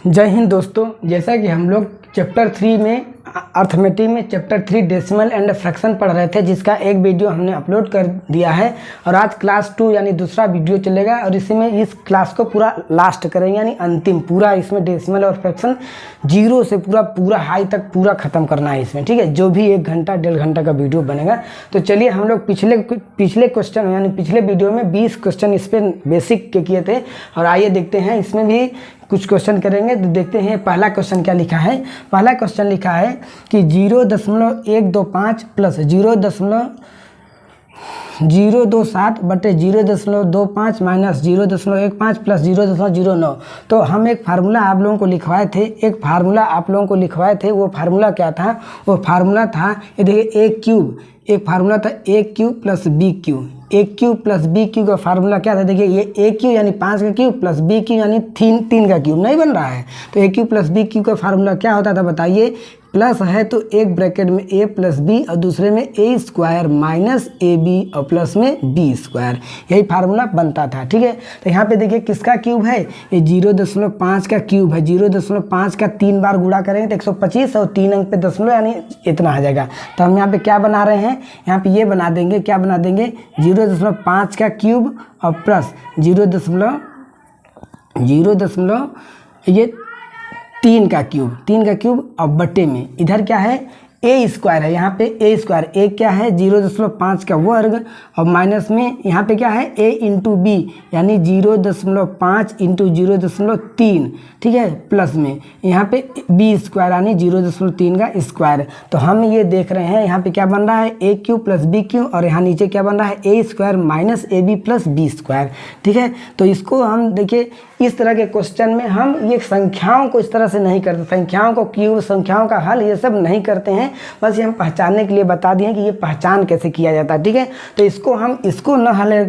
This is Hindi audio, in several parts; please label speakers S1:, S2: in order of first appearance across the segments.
S1: जय हिंद दोस्तों। जैसा कि हम लोग चैप्टर 3 में अर्थमेटिक में चैप्टर 3 डेसिमल एंड फ्रैक्शन पढ़ रहे थे, जिसका एक वीडियो हमने अपलोड कर दिया है और आज क्लास 2 यानी दूसरा वीडियो चलेगा और इसी में इस क्लास को पूरा लास्ट करेंगे यानी अंतिम पूरा इसमें डेसिमल और फ्रैक्शन 0 से पूरा हाई तक पूरा ख़त्म करना है इसमें, ठीक है। जो भी 1 घंटा 1.5 घंटा का वीडियो बनेगा। तो चलिए हम लोग पिछले क्वेश्चन यानी पिछले वीडियो में 20 क्वेश्चन इस पर बेसिक के किए थे और आइए देखते हैं इसमें भी कुछ क्वेश्चन करेंगे। तो देखते हैं पहला क्वेश्चन क्या लिखा है। पहला क्वेश्चन लिखा है कि 0.125 प्लस 0.027 बटे 0.25 माइनस 0.15 प्लस 0.09। तो हम एक फार्मूला आप लोगों को लिखवाए थे, वो फार्मूला क्या था? वो फार्मूला था, ये देखिए एक फार्मूला था ए क्यूब प्लस बी क्यूब। ए क्यूब प्लस बी क्यूब का फार्मूला क्या था? देखिए ये ए क्यूब यानी 5 का क्यूब प्लस बी क्यूब यानी 3 का क्यूब नहीं बन रहा है। तो ए क्यूब प्लस बी क्यूब का फार्मूला क्या होता था बताइए? प्लस है तो एक ब्रैकेट में ए प्लस बी और दूसरे में a square minus a B और प्लस में बी स्क्वायर, यही फार्मूला बनता था, ठीक है। तो यहाँ पे देखिए किसका क्यूब है? ये 0.5 का क्यूब है। 0.5 का 3 बार गुणा करेंगे तो 125 और 3 अंक पे दशमलव यानी इतना आ जाएगा। तो हम यहाँ पे क्या बना रहे हैं? यहाँ पे ये बना देंगे, क्या बना देंगे? 0.5 का क्यूब और प्लस 0.0 ये 3 का क्यूब और बटे में इधर क्या है? ए स्क्वायर है। यहाँ पे ए स्क्वायर ए क्या है? 0.5 का वर्ग और माइनस में यहाँ पे क्या है? ए इंटू बी यानी 0.5 इंटू 0.3, ठीक है। प्लस में यहाँ पे बी स्क्वायर यानी 0.3 का स्क्वायर। तो हम ये देख रहे हैं यहाँ पे क्या बन रहा है? A q plus b q और यहाँ नीचे क्या बन रहा है? A square minus a b plus b square, ठीक है। तो इसको हम देखिए इस तरह के क्वेश्चन में हम ये संख्याओं को इस तरह से नहीं करते, संख्याओं को क्यूब, संख्याओं का हल ये सब नहीं करते हैं। बस ये हम पहचानने के लिए बता दिए कि ये पहचान कैसे किया जाता है, ठीक है। तो इसको न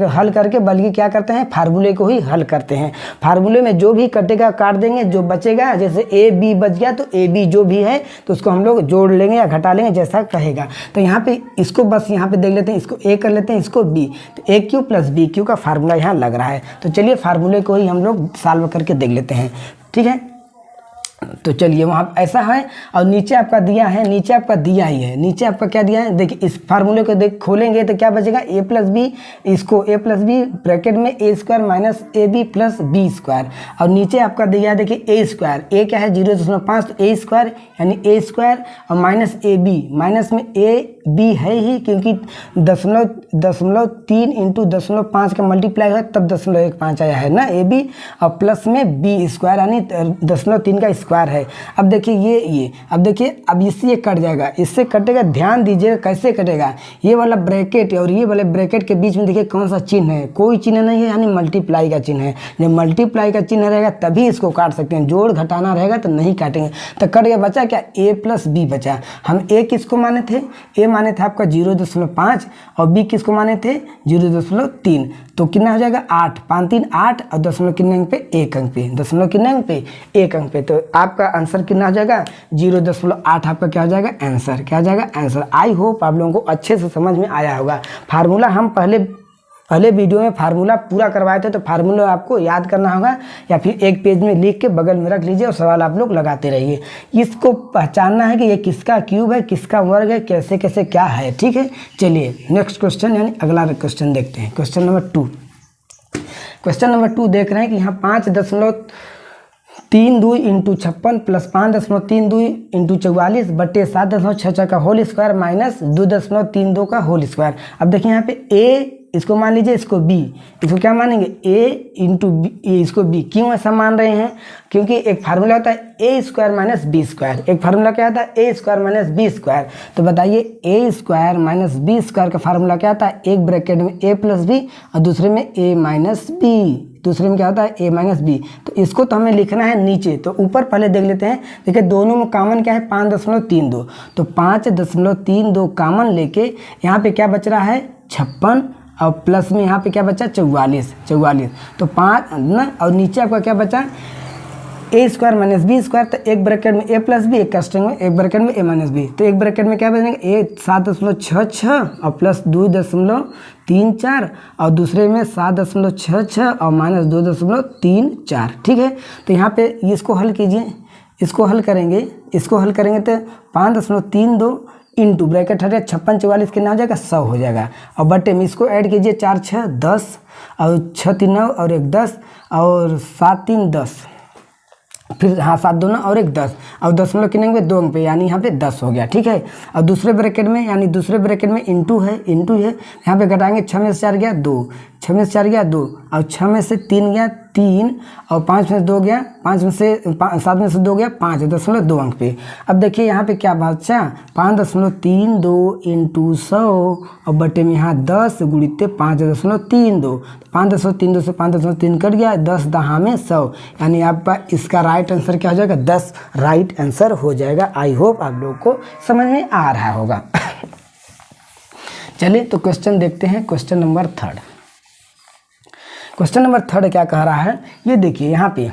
S1: हल करके बल्कि क्या करते हैं? फार्मूले को ही हल करते हैं। फार्मूले में जो भी कटेगा काट देंगे, जो बचेगा जैसे ए बी बच गया तो ए बी जो भी है तो उसको हम लोग जोड़ लेंगे या घटा लेंगे जैसा कहेगा। तो यहाँ पे इसको बस यहाँ पे देख लेते हैं, इसको ए कर लेते हैं, इसको बी। तो ए क्यू प्लस बी क्यू का फार्मूला यहाँ लग रहा है। तो चलिए फार्मूले को ही हम लोग सॉल्व करके देख लेते हैं, ठीक है। तो चलिए वहाँ ऐसा है और नीचे आपका दिया है, नीचे आपका क्या दिया है? देखिए इस फार्मूले को खोलेंगे तो क्या बचेगा? ए प्लस बी, इसको ए प्लस बी ब्रैकेट में a square minus a b plus b square और नीचे आपका दिया है देखिए ए स्क्वायर। ए क्या है? 0.5 तो ए स्क्वायर यानी ए स्क्वायर और माइनस ए बी, माइनस में ए बी है ही क्योंकि 0.3 इंटू 0.5 का मल्टीप्लाई है तब 0.15 आया है ना ए बी और प्लस में बी स्क्वायर यानी 0.3 का स्क्वायर है। अब देखिए ये अब देखिए अब इससे ये कट जाएगा, इससे कटेगा। ध्यान दीजिएगा कैसे कटेगा। ये वाला ब्रैकेट और ये वाले ब्रैकेट के बीच में देखिए कौन सा चिन्ह है? कोई चिन्ह नहीं है यानी मल्टीप्लाई का चिन्ह है। जब मल्टीप्लाई का चिन्ह रहेगा तभी इसको काट सकते हैं, जोड़ घटाना रहेगा तो नहीं काटेंगे। तो कट गया, बचा क्या? ए प्लस बी बचा। हम ए किसको माने थे? ए माने थे आपका 0.5 और बी किसको माने थे? 0.3। तो कितना हो जाएगा? 8, 5 3 8 और दशमलव कितने अंक पे? 1 अंक पे। दशमलव कितने अंक पे? 1 अंक पे। तो आपका आंसर कितना हो जाएगा? 0.8 आपका क्या हो जाएगा? आंसर क्या हो जाएगा? आंसर। आई होप आप लोगों को अच्छे से समझ में आया होगा। फार्मूला हम पहले वीडियो में फार्मूला पूरा करवाए थे, तो फार्मूला आपको याद करना होगा या फिर एक पेज में लिख के बगल में रख लीजिए और सवाल आप लोग लगाते रहिए। इसको पहचानना है कि ये किसका क्यूब है, किसका वर्ग है, कैसे कैसे क्या है, ठीक है। चलिए नेक्स्ट क्वेश्चन यानी अगला क्वेश्चन देखते हैं। क्वेश्चन नंबर 2 देख रहे हैं कि यहाँ 5.32 इंटू 56 प्लस 5.32 इंटू 44 बटे 7.66 का होल स्क्वायर माइनस 2.32 का होल स्क्वायर। अब देखिए यहाँ पे ए इसको मान लीजिए, इसको बी, इसको क्या मानेंगे? ए इंटू बी, इसको बी। क्यों ऐसा मान रहे हैं? क्योंकि एक फार्मूला होता है a square minus B square. एक फार्मूला क्या होता है? A square minus B square. तो बताइए ए स्क्वायर माइनस बी स्क्वायर का फार्मूला क्या होता है? एक ब्रैकेट में ए प्लस बी और दूसरे में ए माइनस बी। दूसरे में क्या होता है? ए माइनस बी। तो इसको तो हमें लिखना है नीचे, तो ऊपर पहले देख लेते हैं। देखिए दोनों में कॉमन क्या है? 5.32। तो 5.32 कॉमन लेके यहाँ पे क्या बच रहा है? 56 और प्लस में यहाँ पे क्या बचा? 44। तो 5 ना और नीचे आपका क्या बचा? ए स्क्वायर माइनस बी स्क्वायर, तो एक ब्रैकेट में ए प्लस बी, एक कास्टिंग में एक ब्रैकेट में ए माइनस बी, तो एक ब्रैकेट में क्या बनेगा ए 7.66 और प्लस 2.34 और दूसरे में 7.66 और माइनस 2.34। ठीक है, तो यहाँ पे इसको हल कीजिए, इसको हल करेंगे तो 5.32 इंटू ब्रैकेट हटे 56 44 कितना हो जाएगा 100 हो जाएगा, और बटे में इसको ऐड कीजिए 4 6 10 और 6 3 9 और 1 10 और 7 3 10, फिर हाँ 7 2 9 और 1 10 और दशमलव कितने 2 अंक पे, यानी यहाँ पे 10 हो गया। ठीक है, और दूसरे ब्रैकेट में यानी दूसरे ब्रैकेट में इंटू है यहाँ पे घटाएंगे 6 में से 4 गया 2, 6 में से 4 गया 2 और 6 में से 3 गया 3 और 5 में से 2 गया 5 में से 7 में से 2 गया 5, 0.2 अंक पे। अब देखिए यहाँ पे क्या बचा 5.32 इंटू 100 और बटे में यहाँ 10 गुणित 5.32, 5.32 से 5.3 कट गया, 10 दहा में 100, यानी आपका इसका राइट आंसर क्या हो जाएगा 10 राइट आंसर हो जाएगा। आई होप आप लोगों को समझ में आ रहा होगा। चलिए तो क्वेश्चन देखते हैं, क्वेश्चन नंबर 3। क्वेश्चन नंबर 3 क्या कह रहा है, ये देखिए यहाँ पे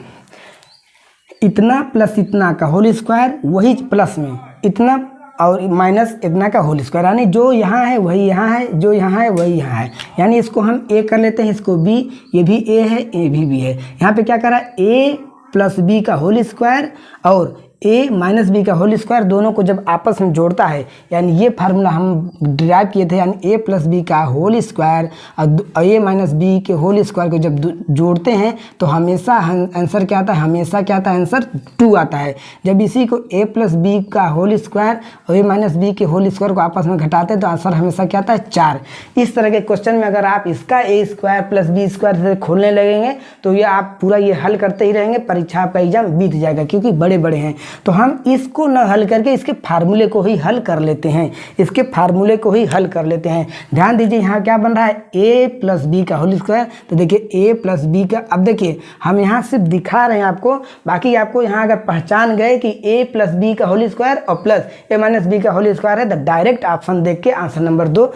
S1: इतना प्लस इतना का होल स्क्वायर, वही प्लस में इतना और माइनस इतना का होल स्क्वायर, यानी जो यहाँ है वही यहाँ है, जो यहाँ है वही यहाँ है, यानी इसको हम ए कर लेते हैं, इसको बी, ये भी ए है ये भी बी है। यहाँ पे क्या करा ए प्लस बी का होल स्क्वायर और ए माइनस बी का होल स्क्वायर दोनों को जब आपस में जोड़ता है, यानी ये फार्मूला हम डिराइव किए थे, यानी ए प्लस बी का होल स्क्वायर और ए माइनस बी के होल स्क्वायर को जब जोड़ते हैं तो हमेशा आंसर क्या आता है, हमेशा क्या आता है आंसर 2 आता है। जब इसी को ए प्लस बी का होल स्क्वायर और ए माइनस बी के होल स्क्वायर को आपस में घटाते हैं तो आंसर हमेशा क्या आता है 4। इस तरह के क्वेश्चन में अगर आप इसका ए स्क्वायर प्लस बी स्क्वायर से खोलने लगेंगे तो ये आप पूरा ये हल करते ही रहेंगे, परीक्षा आपका एग्जाम बीत जाएगा, क्योंकि बड़े बड़े हैं। तो हम इसको न हल करके इसके फार्मूले को ही हल कर लेते हैं, इसके फार्मूले को ही हल कर लेते हैं। ध्यान दीजिए यहाँ क्या बन रहा है ए प्लस बी का होल स्क्वायर, तो देखिए ए प्लस बी का, अब देखिए हम यहाँ सिर्फ दिखा रहे हैं आपको, बाकी आपको यहाँ अगर पहचान गए कि ए प्लस बी का होल स्क्वायर और प्लस ए माइनस बी का होल स्क्वायर है तो डायरेक्ट ऑप्शन देख के आंसर नंबर 2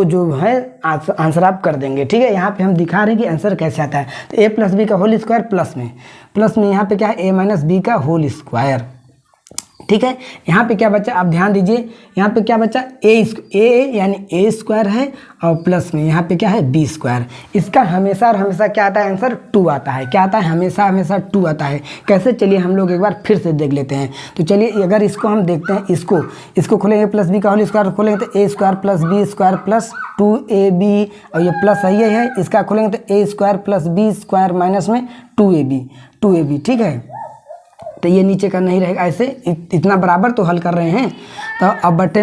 S1: जो है आंसर आप कर देंगे। ठीक है, यहाँ पे हम दिखा रहे हैं कि आंसर कैसे आता है। तो ए प्लस बी का होल स्क्वायर प्लस में यहाँ पे क्या है ए माइनस बी का होल स्क्वायर। ठीक है, यहाँ पे क्या बचा, आप ध्यान दीजिए यहाँ पे क्या बचा ए यानी ए स्क्वायर है और प्लस में यहाँ पे क्या है बी स्क्वायर। इसका हमेशा और हमेशा क्या आता है आंसर 2 आता है। क्या आता है, हमेशा 2 आता है। कैसे, चलिए हम लोग एक बार फिर से देख लेते हैं। तो चलिए अगर इसको हम देखते हैं, इसको खोलेंगे प्लस बी का होल स्क्वायर खोलेंगे तो a square plus b square plus 2ab और ये प्लस है ये है, इसका खोलेंगे तो a square plus b square minus में 2ab। ठीक है, तो ये नीचे का नहीं रहेगा, ऐसे इतना बराबर तो हल कर रहे हैं। तो अब बटे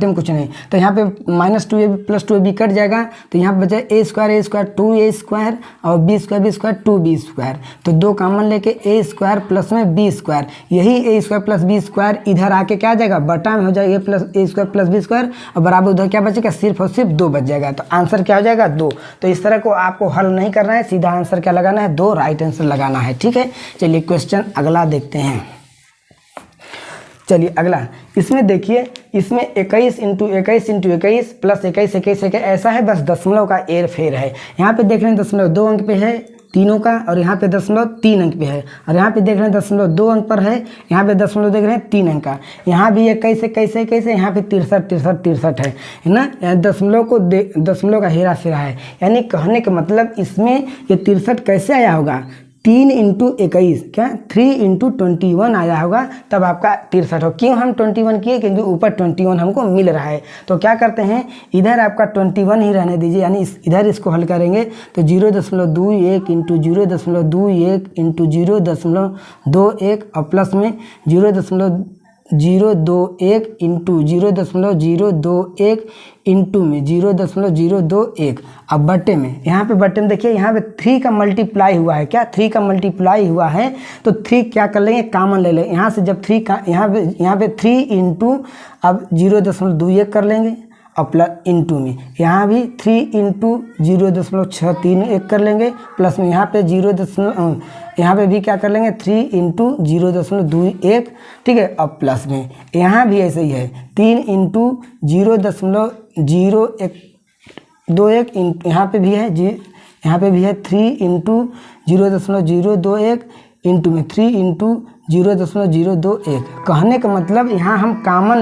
S1: में कुछ नहीं, तो यहाँ पे minus 2ab plus 2ab cut जाएगा, तो यहाँ पे बचा ए स्क्वायर 2a स्क्वायर और बी स्क्वायर 2b स्क्वायर, तो 2 कॉमन लेके ए स्क्वायर प्लस में बी स्क्वायर, यही ए स्क्वायर प्लस बी स्क्वायर इधर आके क्या आ जाएगा बटा में हो जाएगा ए स्क्वायर प्लस बी स्क्वायर और बराबर उधर क्या बचेगा सिर्फ और सिर्फ 2 बच जाएगा। तो आंसर क्या हो जाएगा 2। तो इस तरह को आपको हल नहीं करना है, सीधा आंसर क्या लगाना है 2 राइट आंसर लगाना है। ठीक है, चलिए क्वेश्चन अगला देखते हैं। चलिए अगला, इसमें देखिए इसमें 21 इंटू 21 प्लस 21 ऐसा है, बस दशमलव का एर फेर है। यहाँ पे देख रहे हैं दशमलव 2 अंक पे है तीनों का, और यहाँ पे दशमलव 3 अंक पे है, और यहाँ पे देख रहे हैं दशमलव 2 अंक पर है, यहाँ पे दशमलव देख रहे हैं 3 अंक का, यहाँ भी 21 यहाँ पे 63 है ना। दशमलव का हेरा फेरा है, यानी कहने का मतलब इसमें ये 63 कैसे आया होगा, 3 इंटू 21 क्या 3 इंटू 21 आया होगा, तब आपका 63 हो। क्यों हम 21 किए, क्योंकि ऊपर 21 हमको मिल रहा है। तो क्या करते हैं इधर आपका 21 ही रहने दीजिए, यानी इधर इसको हल करेंगे तो 0.21 इंटू 0.21 इंटू 0.21 और प्लस में 0.021 इंटू 0.021 इंटू में 0.021। अब बटे में, यहाँ पे बटे में देखिए यहाँ पे 3 का मल्टीप्लाई हुआ है, क्या 3 का मल्टीप्लाई हुआ है, तो 3 क्या कर लेंगे कॉमन ले लेंगे। यहाँ से जब 3 का यहाँ पे 3 इंटू अब 0.21 कर लेंगे और प्लस इंटू में यहाँ भी 3 इंटू 0.631 कर लेंगे, प्लस में यहाँ पे यहाँ पे भी क्या कर लेंगे 3 इंटू 0.21। ठीक है, अब प्लस में यहाँ भी ऐसे ही है 3 इंटू 0.0121 यहाँ पे भी है 3 इंटू 0.021 इंटू में 3 इंटू 0.021। कहने का मतलब यहाँ हम कामन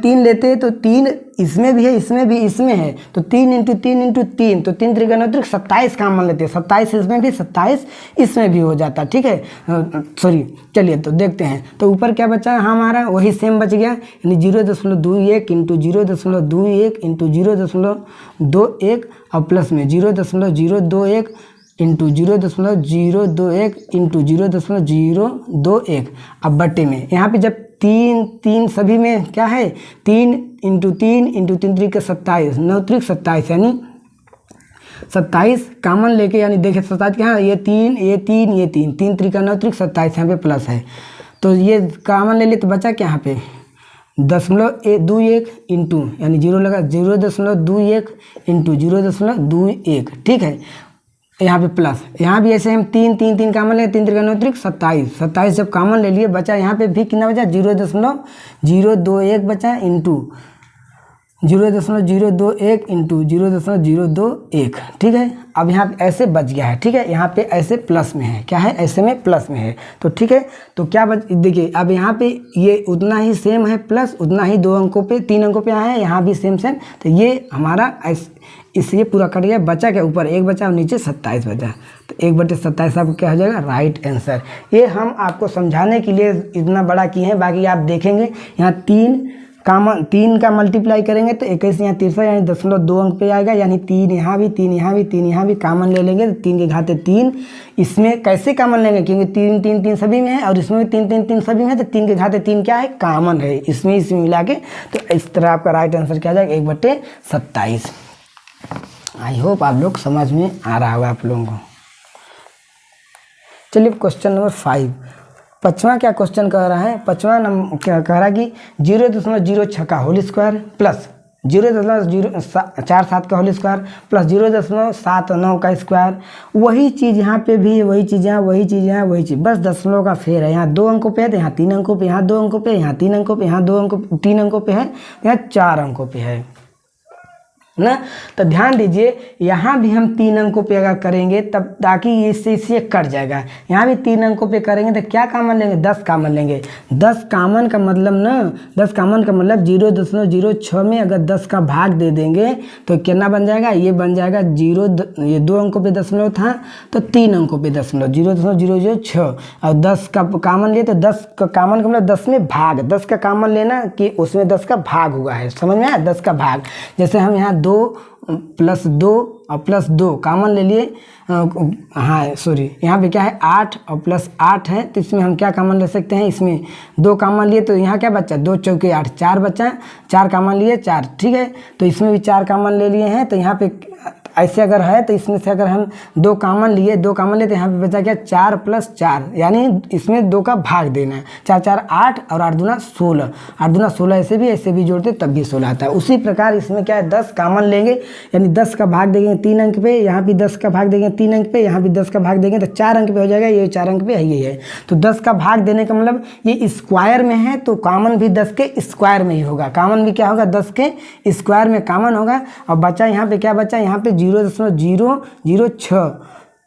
S1: 3 लेते तो 3 इसमें भी है, इसमें भी, इसमें है, तो 3 इंटू 3 इंटू 3, तो 3 त्रिक 27 कामन लेते हैं, 27 इसमें भी 27 इसमें भी हो जाता, ठीक है, सॉरी। चलिए तो देखते हैं, तो ऊपर क्या बचा हमारा, वही सेम बच गया, यानी 0.21 इंटू 0.21 इंटू 0.21 और प्लस में 0.021 इंटू 0.021 इंटू 0.021। अब बट्टे में यहाँ पे जब 3 सभी में क्या है, 3 इंटू 3 इंटू 3 त्रिक 27, 9 त्रिक 27, यानी 27 कामन लेके, यानी देखिए 27 क्या है, ये 3 ये 3 ये 3 त्रिक 9 त्रिक 27, यहाँ पे प्लस है, तो ये कामन ले लिए तो बचा क्या यहाँ पे 0.21 इंटू, यानी 0 लगा 0.21 इंटू 0.21, ठीक है। यहाँ पे प्लस, यहाँ भी ऐसे हम 3 कामन ले, 3 त्रिक 9 त्रिक 27 जब कामन ले लिए बचा, यहाँ पे भी कितना बचा 0.021 बचा इंटू 0.021 इंटू 0.021, ठीक है। अब यहाँ पे ऐसे बच गया है, ठीक है, यहाँ पे ऐसे प्लस में है, क्या है, ऐसे में प्लस में है, तो ठीक है। तो क्या बच, देखिए अब यहाँ पे ये उतना ही सेम है, प्लस उतना ही 2 अंकों पे 3 अंकों पे है, यहाँ भी सेम, तो ये हमारा इसलिए पूरा कट गया। बचा क्या, ऊपर 1 बचा और नीचे 27 बचा, तो 1/27 आपको क्या हो जाएगा, राइट आंसर। ये हम आपको समझाने के लिए इतना बड़ा किए हैं, बाकी आप देखेंगे यहाँ 3 का मल्टीप्लाई करेंगे तो 21 यहाँ 63, यानी 0.2 अंक पे आएगा, यानी 3 यहाँ भी 3 यहाँ भी 3 यहाँ भी कामन ले लेंगे तो 3 के घाते 3। इसमें कैसे कामन लेंगे, क्योंकि 3 सभी में है और इसमें भी 3 सभी में है, तो 3 के घाते 3 क्या है, कामन है, इसमें मिला के, तो इस तरह आपका राइट आंसर क्या आ जाएगा 1/27। आई होप आप लोग समझ में आ रहा होगा आप लोगों को। चलिए क्वेश्चन नंबर 5, पाँचवा क्या क्वेश्चन कह रहा है, पाँचवा नंबर क्या कह रहा है कि 0.06 का होल स्क्वायर प्लस 0.047 का होल स्क्वायर प्लस 0.79 का स्क्वायर। वही चीज़ यहाँ पे भी है, वही चीज़ यहाँ, वही चीज़ यहाँ, वही चीज़, बस दशमलव का फेर है। यहाँ 2 अंकों पे है तो यहाँ 3 अंकों पे, यहाँ 2 अंकों पे, यहाँ 3 अंकों पे, यहाँ 2 अंकों 3 अंकों पे है, यहाँ 4 अंकों पे है ना। तो ध्यान दीजिए, यहाँ भी हम 3 अंकों पे अगर करेंगे तब, ताकि इससे कट जाएगा, यहाँ भी 3 अंकों पे करेंगे तो क्या कामन लेंगे, 10 कामन लेंगे। 10 कामन का मतलब ना, 10 कामन का मतलब 0.06 में अगर 10 का भाग दे देंगे तो कितना बन जाएगा, ये बन जाएगा 0, ये 2 अंकों पे दशमलव था तो 3 अंकों पे दशमलव, 0.006, और 10 का कामन लिए तो 10 का कामन का मतलब 10 में भाग, 10 का कामन लेना कि उसमें 10 का भाग हुआ है, समझ में आया, 10 का भाग। जैसे हम यहाँ 2 + 2 और +2 कामन ले लिए, हाँ सॉरी, यहाँ पे क्या है 8 और +8 है, तो इसमें हम क्या कामन ले सकते हैं, इसमें 2 कामन लिए तो यहाँ क्या बचा, 2 चौके 8, 4 बचा, 4 कामन लिए 4, ठीक है। तो इसमें भी 4 कामन ले लिए हैं, तो यहाँ पे ऐसे अगर है तो इसमें से अगर हम 2 कामन लिए तो यहाँ पे बचा क्या 4 + 4, यानी इसमें 2 का भाग देना है, 4 4 8 और 8 दूना 16, 8 दूना 16, ऐसे भी जोड़ते तब भी 16 आता है। उसी प्रकार इसमें क्या है 10 कामन लेंगे, यानी 10 का भाग देंगे 3 अंक पे, यहाँ भी 10 का भाग देंगे 3 अंक पे, यहाँ भी 10 का भाग देंगे तो 4 अंक पे हो जाएगा, ये 4 अंक पे है, ये है। तो 10 का भाग देने का मतलब ये स्क्वायर में है तो कामन भी 10 के स्क्वायर में ही होगा, कामन भी क्या होगा 10 के स्क्वायर में कामन होगा। और बचा यहाँ पे क्या बचा, यहाँ पे 0.006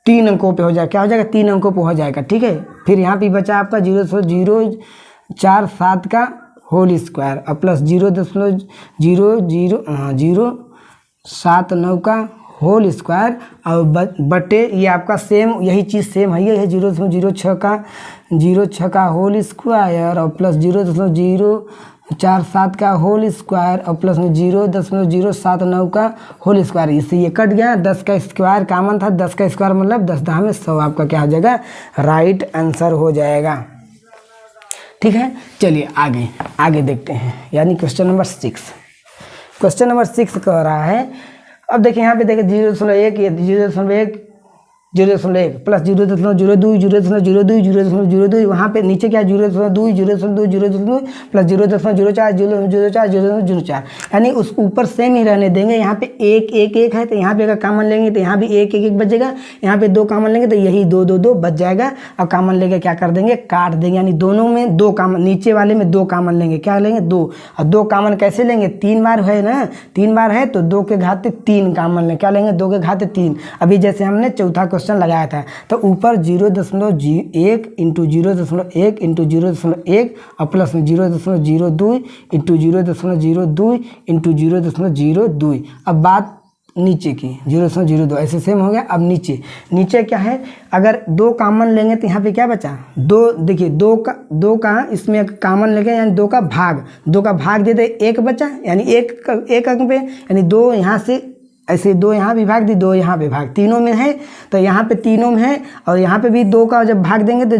S1: 3 अंकों पे हो जाएगा, क्या हो जाएगा 3 अंकों पे हो जाएगा, ठीक है। फिर यहाँ पे बचा आपका 0.047 का होल स्क्वायर और प्लस 0.00079 का होल स्क्वायर और बटे ये आपका सेम, यही चीज़ सेम है, ये है 0.06 का होल स्क्वायर और प्लस 0.047 का होल स्क्वायर और प्लस में 0.079 का होल स्क्वायर। इससे ये कट गया, 10 का स्क्वायर कामन था, 10 का स्क्वायर मतलब 10 10 में 100 आपका क्या हो जाएगा, राइट आंसर हो जाएगा, ठीक है। चलिए आगे देखते हैं, यानी क्वेश्चन नंबर 6। क्वेश्चन नंबर 6 कह रहा है, अब देखिए यहाँ पे देखिए 0.1, ये 0.1 प्लस 0.02 0.02 वहाँ पे नीचे क्या 0.2 प्लस 0.04 यानी उस ऊपर सेम ही रहने देंगे। यहाँ पे 1 है तो यहाँ पे अगर कामन लेंगे तो यहाँ भी 1 बचेगा, यहाँ पे 2 कामन लेंगे तो यही 2 बच जाएगा, और कामन लेके क्या कर देंगे, काट देंगे, यानी दोनों में 2 कामन, नीचे वाले में 2 कामन लेंगे, क्या लेंगे 2, और 2 कामन कैसे लेंगे, 3 बार है ना, 3 बार है तो 2 के घाते 3 कामन लेंगे, क्या लेंगे 2 के घाते 3। अभी जैसे हमने चौथा क्वेश्चन लगाया था। तो ऊपर 0.1 इंटू 0.1 इंटू 0.1 और प्लस में 0.02 इंटू 0.02 इंटू 0.02। अब बात नीचे की 0.02 ऐसे सेम हो गया। अब नीचे क्या है, अगर 2 कॉमन लेंगे तो यहाँ पे क्या बचा 2। देखिए 2 का इसमें कॉमन लेंगे यानी 2 का भाग दे दे 1 बचा, यानी एक अंक पे, यानी 2 यहाँ से ऐसे 2 यहाँ भी भाग दी, 2 यहाँ पे भाग, तीनों में है तो यहाँ पे तीनों में है, और यहाँ पे भी 2 का जब भाग देंगे तो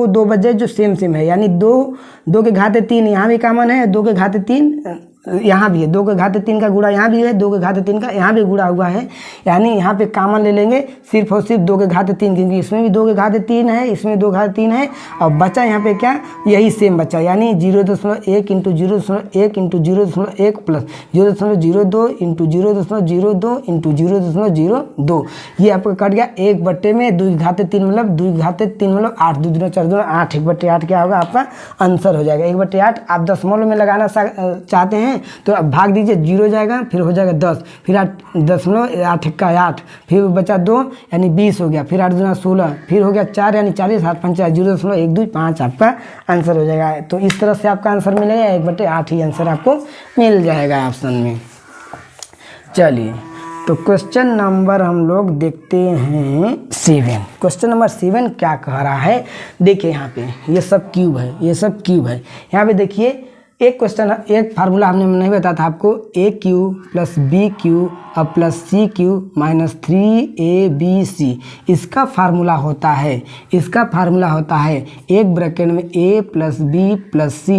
S1: 2 बचे जो सेम है, यानी 2 के घाते 3 यहाँ भी कॉमन है, 2 के घाते 3 यहाँ भी है, 2 के घाते 3 का गुणा यहाँ भी है, 2 के घाते 3 का यहाँ भी गुणा हुआ है, यानी यहाँ पे कॉमन ले लेंगे सिर्फ और सिर्फ 2 के घाते 3, क्योंकि इसमें भी 2 के घाते 3 है, इसमें 2 घाते 3 है, और बचा यहाँ पे क्या, यही सेम बचा, यानी 0.1 into 0.1 into 0.1 plus 0.02 into 0.02 into 0.02। ये आपका कट गया 1/2 में 2 के घाते 3 मतलब 2 के घाते 3 मतलब 8, 2 दूना 4 दूना 8, 1/8 क्या होगा आपका आंसर हो जाएगा 1/8। आप दशमलव में लगाना चाहते हैं तो अब भाग दीजिए, 0 जाएगा, फिर हो जाएगा 10, फिर 8 का 8, फिर बचा 2 यानी 20 हो गया, फिर 8 दूना 16, फिर हो गया 4 यानी 40, 7 5 0.125 आपका आंसर हो जाएगा। तो इस तरह से आपका आंसर मिलेगा, 1/8 ही आंसर आपको मिल जाएगा ऑप्शन में। चलिए तो क्वेश्चन नंबर हम लोग देखते हैं 7। क्वेश्चन नंबर 7 क्या कह रहा है, देखिए यहाँ पे ये सब क्यूब है, यहाँ पे देखिए एक क्वेश्चन, एक फार्मूला हमने नहीं बताया था आपको, AQ प्लस BQ और प्लस CQ माइनस 3ABC, इसका फार्मूला होता है एक ब्रैकेट में A plus B plus C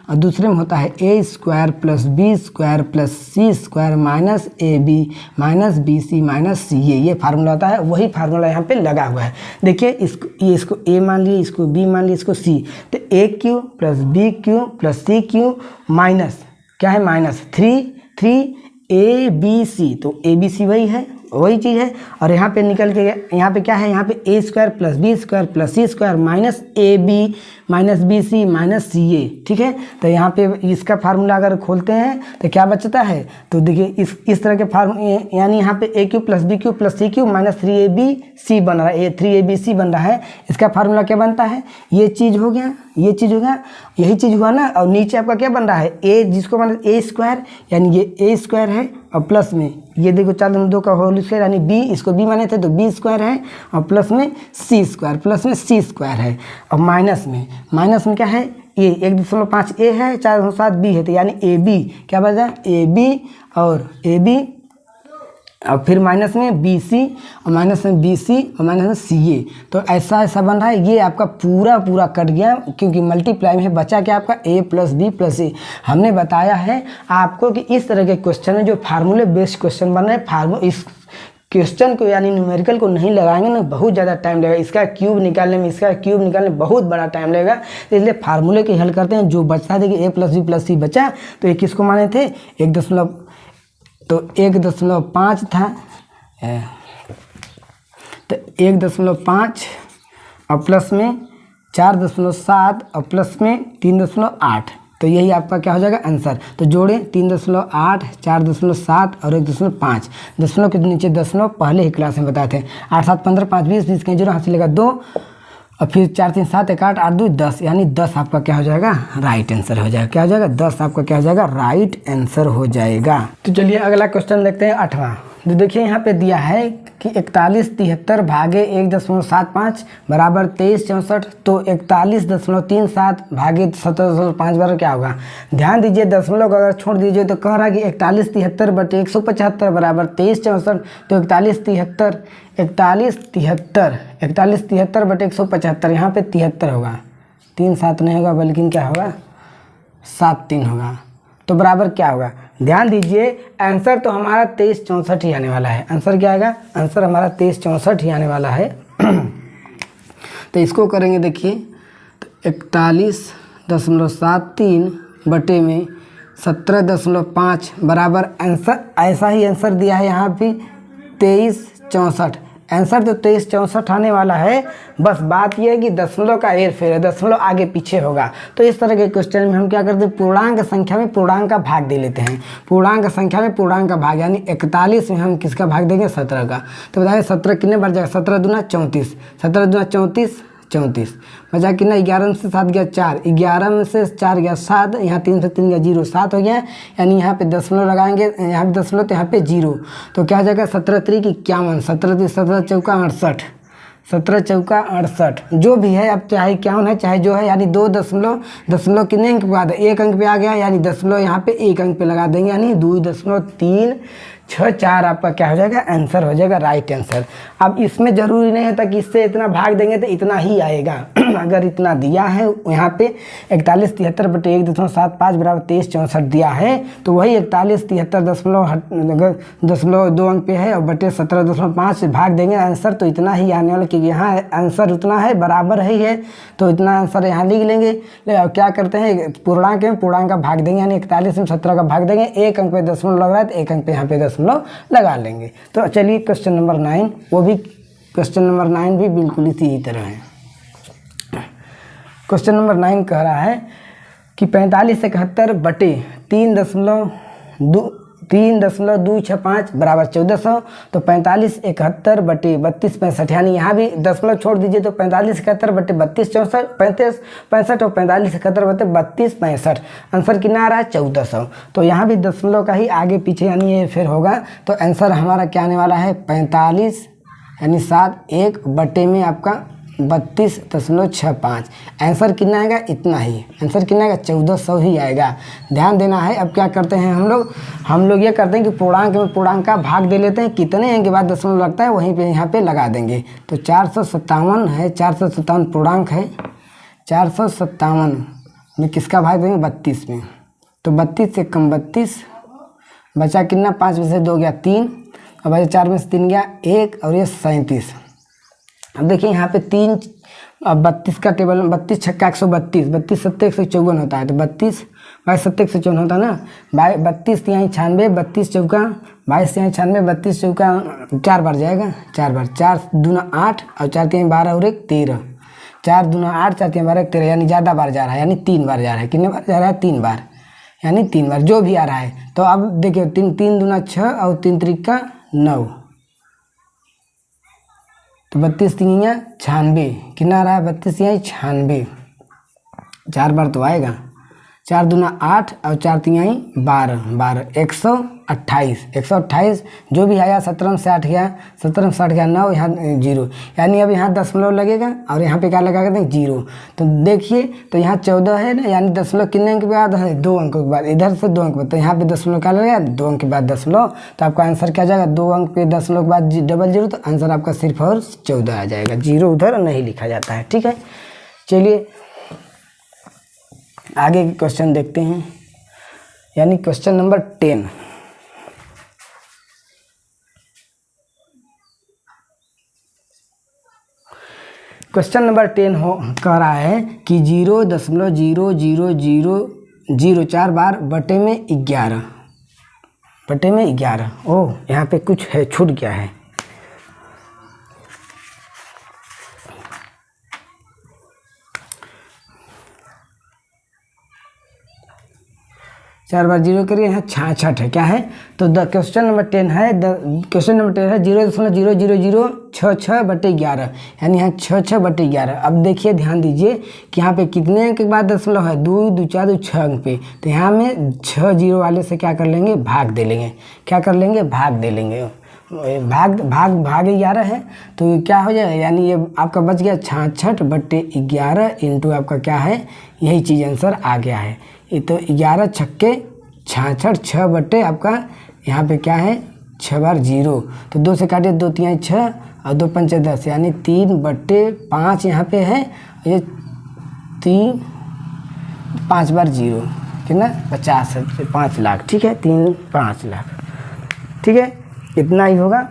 S1: और दूसरे में होता है A² plus B² plus C² minus AB minus BC minus CA, ये फार्मूला होता है, वही फार्मूला यहाँ पे लगा हुआ है। देखिए इसको A मान लिए, इसको B मान लिए, इसको C, तो AQ plus BQ plus CQ minus क्या है, माइनस 3ABC, तो ABC वही चीज़ है, और यहाँ पे निकल के यहाँ पे क्या है, यहाँ पे A² plus B² plus C² minus AB minus BC minus CA, ठीक है। तो यहाँ पे इसका फार्मूला अगर खोलते हैं तो क्या बचता है, तो देखिए इस तरह के यानी यहाँ पे AQ plus BQ plus CQ minus 3ABC बन रहा है, 3ABC बन रहा है। इसका फार्मूला क्या बनता है, ये चीज़ हो गया, यही चीज़ हुआ ना, और नीचे आपका क्या बन रहा है A, जिसको माने A², यानी ये A² है, और प्लस में ये देखो 4 का होल स्क्वायर यानी B, इसको B माने थे तो B² है, और प्लस में C² है, और माइनस में क्या है, ये 1.5 A है, 4.7 B है, तो यानी AB क्या बचा, AB और फिर माइनस में BC और माइनस में BC और माइनस में CA, तो ऐसा बन रहा है। ये आपका पूरा कट गया, क्योंकि मल्टीप्लाई में बचा क्या आपका A plus B plus C। हमने बताया है आपको कि इस तरह के क्वेश्चन में जो फार्मूले बेस्ड क्वेश्चन बन रहे हैं, इस क्वेश्चन को यानी न्यूमेरिकल को नहीं लगाएंगे ना, बहुत ज़्यादा टाइम लगेगा, इसका क्यूब निकालने में बहुत बड़ा टाइम लगेगा। तो इसलिए फार्मूले के हल करते हैं, जो बचता है देखिए A plus B plus C बचा, तो ये किसको माने थे, 1.5 था, तो 1.5 और प्लस में 4.7 और प्लस में 3.8, तो यही आपका क्या हो जाएगा आंसर। तो जोड़े 3.8, 4.7 और 1.5, दशमलव के नीचे दशमलव पहले ही क्लास में बताए थे। 8 7 15 5 20 20 के 0 हाथ से लेगा 2 और फिर 4 3 7 1 8 8 2 10, यानी 10 आपका क्या हो जाएगा, राइट आंसर हो जाएगा। क्या हो जाएगा, 10 आपका क्या हो जाएगा, राइट आंसर हो जाएगा। तो चलिए अगला क्वेश्चन देखते हैं 8वां। तो देखिए यहाँ पे दिया है कि 4173 भागे 1.75 बराबर 2364, तो 41.37 भागे 17.5 बराबर क्या होगा। ध्यान दीजिए दशमलव अगर छोड़ दीजिए तो कह रहा है कि 4173 बटे 175 बराबर 2364, तो 4173 बटे 175, यहाँ पे 73 होगा, 3 7 नहीं होगा बल्कि क्या होगा 7 3 होगा, तो बराबर क्या होगा। ध्यान दीजिए आंसर तो हमारा 2364 ही आने वाला है। आंसर क्या आएगा, आंसर हमारा 2364 ही आने वाला है। तो इसको करेंगे देखिए, तो 41.73 बटे में 17.5 बराबर आंसर, ऐसा ही आंसर दिया है यहाँ पे 2364, आंसर तो 2364 आने वाला है। बस बात यह है कि दशमलव का हेर फेर है, दशमलव आगे पीछे होगा। तो इस तरह के क्वेश्चन में हम क्या करते हैं, पूर्णांक संख्या में पूर्णांक का भाग दे लेते हैं। पूर्णांक संख्या में पूर्णांक का भाग, यानी 41 में हम किसका भाग देंगे, 17 का। तो बताइए 17 कितने बार जाएगा, 17 दूना 34, 17 दूना 34, 34 बचा कितना, 11 में से 7 गया 4, 11 में से 4 गया 7, यहाँ 3 से 3 गया 0, 7 हो गया। यानी यहाँ पे दशमलव लगाएंगे, यहाँ पे दशमलव तो यहाँ पे 0, तो क्या हो जाएगा 17 त्रिक 51, 17 चौका 68, 17 चौका 68 जो भी है, अब चाहे 51 है चाहे जो है, यानी 2 दशमलव कितने अंक के बाद, 1 अंक पे आ गया, यानी दशमलव यहाँ पे 1 अंक पे लगा देंगे, यानी 2.364 आपका क्या हो जाएगा, आंसर हो जाएगा, राइट आंसर। अब इसमें ज़रूरी नहीं होता कि इससे इतना भाग देंगे तो इतना ही आएगा। अगर इतना दिया है यहाँ पे 41 73 बटे 1.75 बराबर 2364 दिया है, तो वही 41 73 दशमलव 2 अंक पे है और बटे 17.5 से भाग देंगे, आंसर तो इतना ही आने वाला, क्योंकि यहाँ आंसर उतना है, बराबर ही है, तो इतना आंसर यहाँ लिख लेंगे। क्या करते हैं, पूर्णांक में पूर्णांक का भाग देंगे, यानी 41 में 17 का भाग देंगे, 1 अंक पे दशमलव लग रहा है तो 1 अंक पे यहाँ पे दशमलव लगा लेंगे। तो चलिए क्वेश्चन नंबर 9, वो भी क्वेश्चन नंबर 9 भी बिल्कुल इसी ही तरह है। क्वेश्चन नंबर 9 कह रहा है कि 45 71 बटे 3.265 बराबर 1400। तो 45 71 बटे 32 65, यानी यहाँ भी दशमलव छोड़ दीजिए, तो 45 71 बटे 32 64 35 65 और 45 71 बटे 32 65, आंसर कितना आ रहा है, 1400। तो यहाँ भी दशमलव का ही आगे पीछे यानी ये फिर होगा, तो आंसर हमारा क्या आने वाला है, 45 यानी 7 1 बटे में आपका 32.65, आंसर कितना आएगा, इतना ही, आंसर कितना आएगा, 1400 ही आएगा। ध्यान देना है। अब क्या करते हैं हम लोग ये करते हैं कि पूर्णांक में पूर्णांक का भाग दे लेते हैं, कितने अंक के बाद दशमलव लगता है वहीं पे यहाँ पे लगा देंगे। तो 457 है, 457 पूर्णांक है, 457 में किसका भाग देंगे, 32 में, तो 32 से कम 32 बचा कितना, 5 में से 2 गया 3 और बचा 4 में से 3 गया 1 और ये 37। अब देखिए यहाँ पे 3 32 का टेबल, 32 छक्का 132, 32 सत्ते 154 होता है, तो 32 22 सत्ते 154 होता है ना, 32 यहाँ 96, 32 चौका 22 यहाँ 96, 32 चौका 4 बार जाएगा, 4 बार, 4 दूना 8 और 4 3 12 और 1 13, 4 दूना 8 4 3 12 13, यानी ज़्यादा बार जा रहा है, यानी 3 बार जा रहा है। कितने बार जा रहा है, 3 बार, यानी 3 बार जो भी आ रहा है। तो अब देखिए 3 दूना 6 और 3 त्रिका 9, तो 32 3 96, कितना आ रहा है, 32 यहाँ 96, 4 बार तो आएगा, 4 दूना 8 और 4 3 12 128 जो भी आया, 17 से 8 गया, 17 से 8 गया 9, यहाँ 0, यानी अब यहाँ दशमलव लगेगा और यहाँ पे क्या लगा दें, 0। तो देखिए तो यहाँ 14 है ना, यानी दशमलव कितने अंक के बाद है, 2 अंक के बाद, इधर से 2 अंक बाद, तो यहाँ पे दशमलव क्या लगेगा, 2 अंक के बाद दशमलव, तो आपका आंसर क्या जाएगा, 2 अंक पे दशमलव के बाद 00, तो आंसर आपका सिर्फ और 14 आ जाएगा, 0 उधर नहीं लिखा जाता है। ठीक है, चलिए आगे के क्वेश्चन देखते हैं, यानी क्वेश्चन नंबर 10। क्वेश्चन नंबर 10 कह रहा है कि 0.00004 बार बटे में 11 ओह यहाँ पे कुछ है, छूट गया है। चार बार 0 करिए, यहाँ 66 है, क्या है, तो क्वेश्चन नंबर 10 है, क्वेश्चन नंबर 10 है 0.00066 बटे 11, यानी यहाँ 66 बटे 11। अब देखिए ध्यान दीजिए कि यहाँ पे कितने अंक के बाद दशमलव है, 2 2 4 2 6 अंक पे, तो यहाँ में 6 0 वाले से क्या कर लेंगे, भाग दे लेंगे, क्या कर लेंगे, भाग दे लेंगे, भाग 11 है, तो क्या हो जाएगा, यानी ये आपका बच गया 66 बटे 11 इंटू आपका क्या है, यही चीज़ आंसर आ गया है। ये तो 11 छक्के 66, 6 बटे आपका यहाँ पे क्या है, 6 बार 0, तो 2 से काटिए, 2 3 6 और 2 5 10, यानी 3 बटे 5 यहाँ पे है, ये 3 5 बार 0 कितना 50 है, 5 लाख, ठीक है, 3 5 लाख, ठीक है, इतना ही होगा।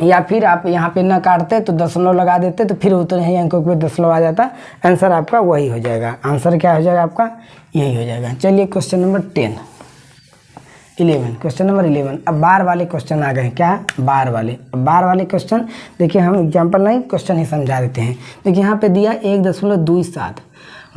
S1: या फिर आप यहाँ पे ना काटते तो दशमलव लगा देते, तो फिर उतने ही अंकों पे दशमलव आ जाता, आंसर आपका वही हो जाएगा, आंसर क्या हो जाएगा आपका, यही हो जाएगा। चलिए क्वेश्चन नंबर 10, 11, क्वेश्चन नंबर 11। अब बार वाले क्वेश्चन आ गए, क्या बार वाले। अब बार वाले क्वेश्चन देखिए, हम एग्जाम्पल नहीं क्वेश्चन ही समझा देते हैं। देखिए यहाँ पे दिया 1.27।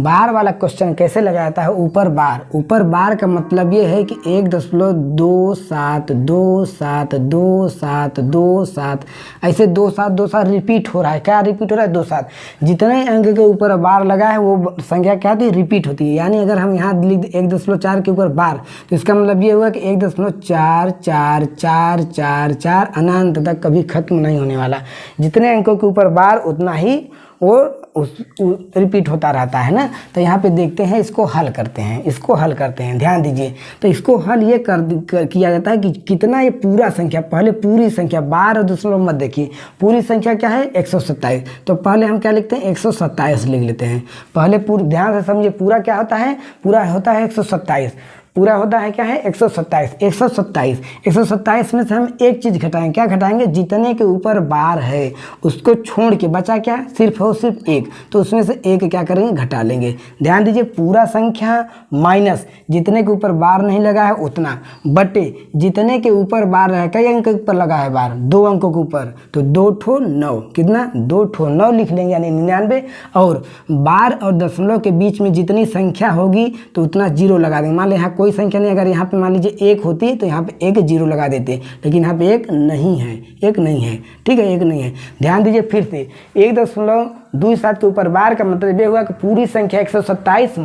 S1: बार वाला क्वेश्चन कैसे लगाया जाता है, ऊपर बार। ऊपर बार का मतलब ये है कि 1.27272727 ऐसे 27 रिपीट हो रहा है। क्या रिपीट हो रहा है, 27। जितने अंक के ऊपर बार लगा है वो संख्या क्या होती है, रिपीट होती है। यानी अगर हम यहाँ लिख 1.4 के ऊपर बार, तो इसका मतलब ये हुआ कि 1.444444 अनंत तक कभी खत्म नहीं होने वाला। जितने अंकों के ऊपर बार उतना ही वो रिपीट होता रहता है ना। तो यहाँ पे देखते हैं, इसको हल करते हैं, इसको हल करते हैं, ध्यान दीजिए। तो इसको हल ये किया जाता है कि कितना ये पूरा संख्या, पहले पूरी संख्या बार और दशमलव मत देखिए, पूरी संख्या क्या है 127। तो पहले हम क्या लिखते हैं 127 लिख लेते हैं। पहले पूरी, ध्यान से समझिए, पूरा क्या होता है, पूरा होता है 127। पूरा होता है क्या है 127 में से हम एक चीज़ घटाएंगे। क्या घटाएंगे, जितने के ऊपर बार है उसको छोड़ के बचा क्या, सिर्फ हो सिर्फ एक, तो उसमें से एक क्या करेंगे, घटा लेंगे। ध्यान दीजिए, पूरा संख्या माइनस जितने के ऊपर बार नहीं लगा है उतना, बटे जितने के ऊपर बार है, कई अंक के ऊपर लगा है बार, 2 अंकों के ऊपर, तो 2 ठो 9, कितना 2 ठो 9 लिख लेंगे, यानी 99। और बार और दशमलव के बीच में जितनी संख्या होगी तो उतना जीरो लगा देंगे। मान लें यहाँ कोई संख्या नहीं, अगर यहाँ पे मान लीजिए 1 होती तो यहाँ पे एक जीरो लगा देते, लेकिन यहाँ पे एक नहीं है, एक नहीं है, ठीक है, एक नहीं है। ध्यान दीजिए फिर से, 1.27 के ऊपर बार का मतलब ये हुआ कि पूरी संख्या 127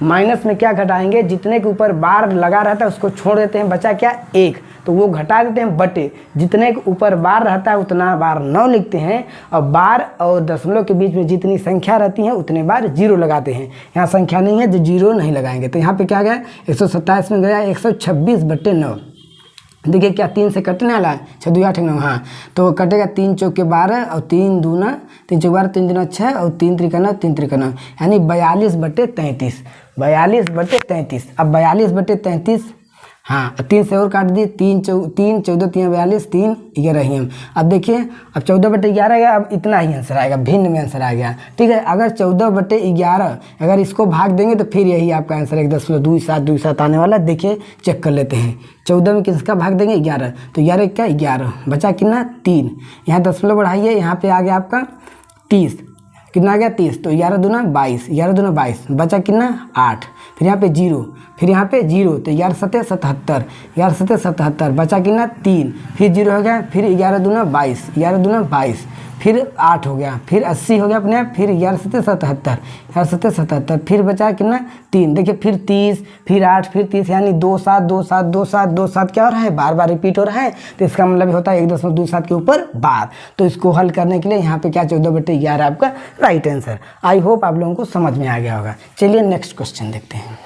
S1: माइनस में क्या घटाएंगे, जितने के ऊपर बार लगा रहता है उसको छोड़ देते हैं, बचा क्या एक, तो वो घटा देते हैं, बटे जितने के ऊपर बार रहता है उतना बार 9 लिखते हैं, और बार और दशमलव के बीच में जितनी संख्या रहती है उतने बार जीरो लगाते हैं। यहाँ संख्या नहीं है तो जीरो नहीं लगाएंगे। तो यहाँ पे क्या गया, 127 में गया 126/9। देखिए क्या 3 से कटने वाला है, 6 2 8 9, हाँ, तो कटेगा 3 चौके 12 और 3 दूना 3 चौके 12, 3 दूना 6 और 3 त्रिका 9, 3 त्रिका 9, यानी 42/33। 42/33। अब 42/33, हाँ 3 से और काट दिए, 3 14 3 42, 3 11 ही हम। अब देखिए, अब 14/11 गया, अब इतना ही आंसर आएगा, भिन्न में आंसर आ गया, ठीक है। अगर 14/11 अगर इसको भाग देंगे तो फिर यही आपका आंसर 1.27 आने वाला। देखिए चेक कर लेते हैं, 14 में किसका भाग देंगे 11, तो 11 क्या 11, बचा कितना 3। यहाँ दशमलव बढ़ाइए, यहाँ पे आ गया आपका 30, कितना आ गया 30, तो 11 दूना 22, 11 दूना 22, बचा कितना 8। फिर यहाँ पे 0, फिर यहाँ पे 0, तो 11 7 77, 11 7 77, बचा कितना 3, फिर 0 हो गया, फिर 11 दूना 22, 11 दूना 22, फिर 8 हो गया, फिर 80 हो गया अपने आप, फिर 11 7 77, 11 7 77, फिर बचा कितना 3। देखिए फिर 30, फिर 8, फिर 30, यानी 2 7 2 7 2 7 2 7 क्या हो रहा है, बार बार रिपीट हो रहा है। तो इसका मतलब होता है 1.27 के ऊपर बार। तो इसको हल करने के लिए यहाँ पे क्या 14/11 आपका राइट आंसर। आई होप आप लोगों को समझ में आ गया होगा। चलिए नेक्स्ट क्वेश्चन देखते हैं।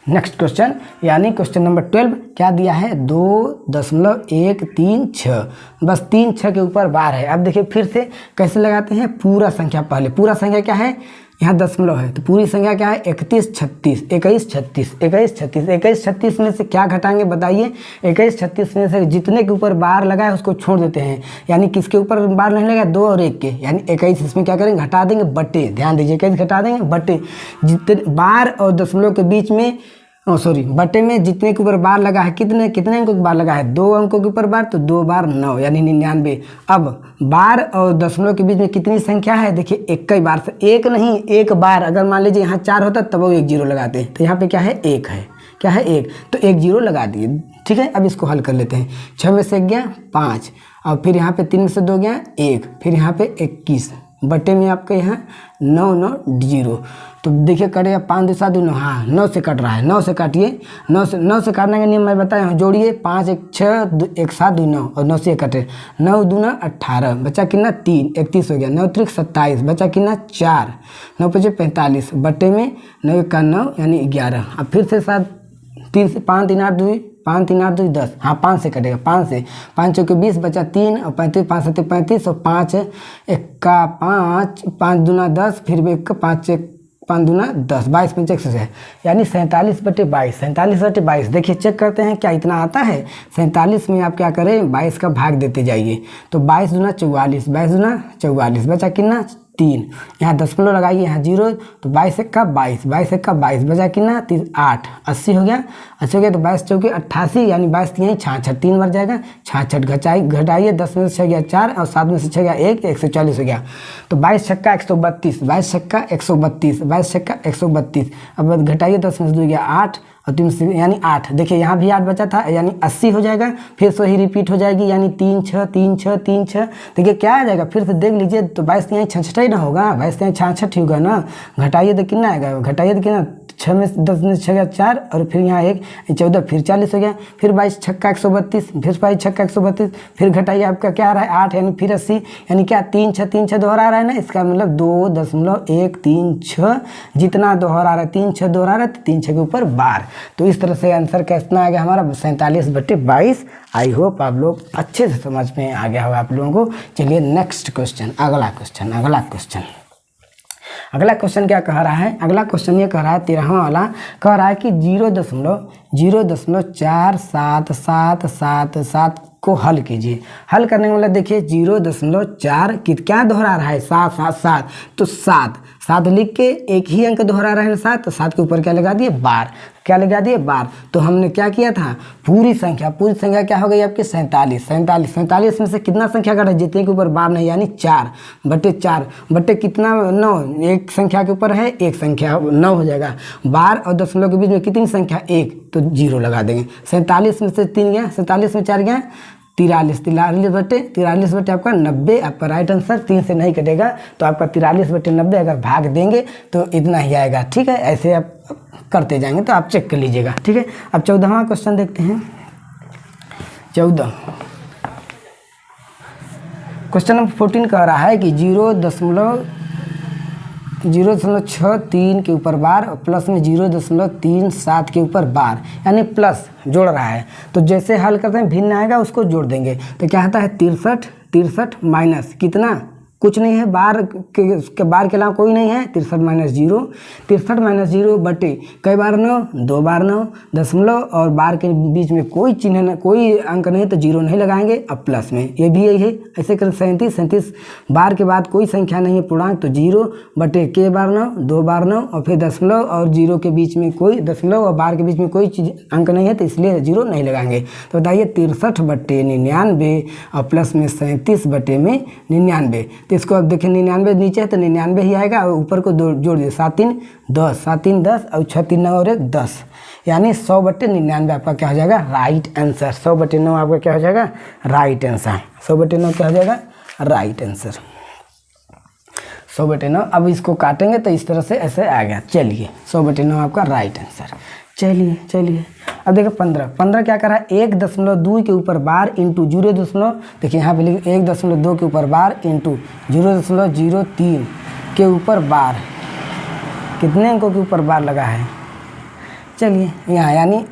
S1: नेक्स्ट क्वेश्चन यानी क्वेश्चन नंबर 12 क्या दिया है, 2.136, बस 3 6 के ऊपर बार है। अब देखिए फिर से कैसे लगाते हैं, पूरा संख्या, पहले पूरा संख्या क्या है, यहाँ दशमलव है, तो पूरी संख्या क्या है 31 36 21 36 21 36 21 36 में से क्या घटाएंगे बताइए। 21 36 में से जितने के ऊपर बार लगा है उसको छोड़ देते हैं, यानी किसके ऊपर बार नहीं लगा, 2 और 1 के, यानी 21 इसमें क्या करेंगे घटा देंगे, बटे। ध्यान दीजिए कैसे घटा देंगे, बटे जितने बार और दशमलव के बीच में, बटे में जितने के ऊपर बार लगा है, कितने अंकों के बार लगा है, 2 अंकों के ऊपर बार, तो 2 बार 9, यानी 99। अब बार और दशमलव के बीच में कितनी संख्या है, देखिए एक कई बार से, एक नहीं, एक बार। अगर मान लीजिए यहाँ 4 होता तब वो 1 0 लगाते हैं, तो यहाँ पे क्या है 1 है, क्या है 1, तो 1 0 लगा दिए, ठीक है। अब इसको हल कर लेते हैं। 6 में से 1 गया 5, और फिर यहाँ पे 3 में से 2 गया 1, फिर यहाँ पे 21, बटे में आपके यहाँ 9 9 0, तो देखिए कटेगा 5 2 7 2 9, हाँ 9 से कट रहा है, 9 से काटिए, 9 से काटने का नियम मैं बताया हूँ, जोड़िए 5 1 6 1 7 2 9, और 9 से कटे, 9 दूना 18, बचा कितना 3, 31 हो गया, 9 3 27, बचा कितना 4, 9 5 45, बटे में 9 1 9, यानी 11। अब फिर से 7 3 से 5 3 8 2 5 3 8 2 10, हाँ 5 से कटेगा, 5 से 5 चौके 20, बचा 3 और 35, 5 7 35, और 5 1 का 5, 5 दूना 10, फिर 1 5 1 5 दूना 10, 22 5 100 है, यानी 47/22, 47/22। देखिए चेक करते हैं क्या इतना आता है। 47 में आप क्या करें, 22 का भाग देते जाइए, तो 22 दूना 44, 22 दूना 44, बचा कितना 3, यहाँ दशमलव लगाइए, यहाँ 0, तो 22 एक का 22, 22 एक का 22 बजा कितना 8, 80 हो गया, 80 हो गया। तो 22 चौके 88 यानी 22 3 66, 3 बार जाएगा, 66 घटाइए, 10 में से 6 गया 4 और 7 में से 6 गया 1, 140 हो गया। तो 22 छक्का 132, 22 छक्का 132, 22 छक्का 132। अब घटाइए, 10 में से 2 गया 8 और 3 से यानी 8। देखिए यहाँ भी 8 बचा था यानी 80 हो जाएगा, फिर से वही रिपीट हो जाएगी यानी 3 6 3 6 3 6। देखिए क्या आ जाएगा, फिर से देख लीजिए, तो 22 यहाँ 66 ही ना होगा, 22 यहाँ 66 ही होगा ना। घटाइए तो कितना आएगा, घटाइए तो कितना, 6 में 10 में 6 गया 4 और फिर यहाँ 1 14, फिर 40 हो गया। फिर 22 छक्का 132, फिर 22 छक्का 132, फिर घटाइए आपका क्या आ रहा है 8 यानी फिर 80 यानी क्या 3 6 दोहरा रहा है ना, इसका मतलब 2.136 जितना दोहरा रहा है, 3 6 दोहरा रहा है तो 3 6 के ऊपर बार। तो इस तरह से आंसर कितना आ गया हमारा 47/22। आई होप आप लोग अच्छे से समझ में आ गया होगा आप लोगों को। चलिए नेक्स्ट क्वेश्चन, अगला क्वेश्चन क्या कह रहा है, अगला क्वेश्चन ये कह रहा है 13वां वाला, कह रहा है कि 0.0477777 को हल कीजिए। हल करने वाला देखिए 0.4 क्या दोहरा रहा है 7 7 7, तो 7 लिख के एक ही अंक दोहरा रहा है 7, तो 7 के ऊपर क्या लगा दिए बार, क्या लगा दिए बार। तो हमने क्या किया था, पूरी संख्या क्या हो गई आपकी 47 में से कितना संख्या घटा, जितने के ऊपर बार नहीं यानी 4/4 बटे कितना 9, एक संख्या के ऊपर है एक संख्या 9 हो जाएगा। बार और दशमलव के बीच में कितनी संख्या 1, तो 0 लगा देंगे। 47 में से 3 गया, 47 में 4 गया 43 बटे आपका 90, आपका राइट आंसर 3 से नहीं कटेगा, तो आपका 43/90 अगर भाग देंगे तो इतना ही आएगा। ठीक है, ऐसे आप करते जाएंगे तो आप चेक कर लीजिएगा। ठीक है, अब 14वां क्वेश्चन देखते हैं। 14 क्वेश्चन नंबर 14 कह रहा है कि 0.63 के ऊपर बार और प्लस में 0.37 के ऊपर बार यानी प्लस जोड़ रहा है। तो जैसे हल करते हैं भिन्न आएगा उसको जोड़ देंगे। तो क्या आता है 63 माइनस कितना, कुछ नहीं है, बार के अलावा कोई नहीं है, 63 - 0 बटे कई बार 9, 2 बार 9, दशमलव और बार के बीच में कोई चिन्ह कोई अंक नहीं तो 0 नहीं लगाएंगे। अब प्लस में ये भी यही है, ऐसे कर 37 बार के बाद कोई संख्या नहीं है पूर्णांक, तो 0 बटे के बार 9, 2 बार 9 और फिर दशमलव और 0 के बीच में कोई दशमलव और बार के बीच में कोई चीज अंक नहीं है तो इसलिए 0 नहीं लगाएंगे। तो बताइए 63/99 और प्लस में 37/99। तो इसको अब देखिए 99 नीचे है तो 99 ही आएगा और ऊपर को जोड़ दिए 7 3 10, 7 3 10 और 6 3 9 और 1 10 यानी 100/99 आपका क्या हो जाएगा राइट आंसर। 100/9 आपका क्या हो जाएगा राइट आंसर। 100/9 क्या हो जाएगा राइट आंसर। 100/9। अब इसको काटेंगे तो इस तरह से ऐसे आ गया। चलिए 100/9 आपका राइट आंसर। चलिए अब देखो 15 क्या कर रहा है 1.2 के ऊपर बार इंटू 0. देखिए यहाँ पे लिखे 1.2 के ऊपर बार इंटू 0.03 के ऊपर बार, कितने अंकों के ऊपर बार लगा है। चलिए यहाँ यानी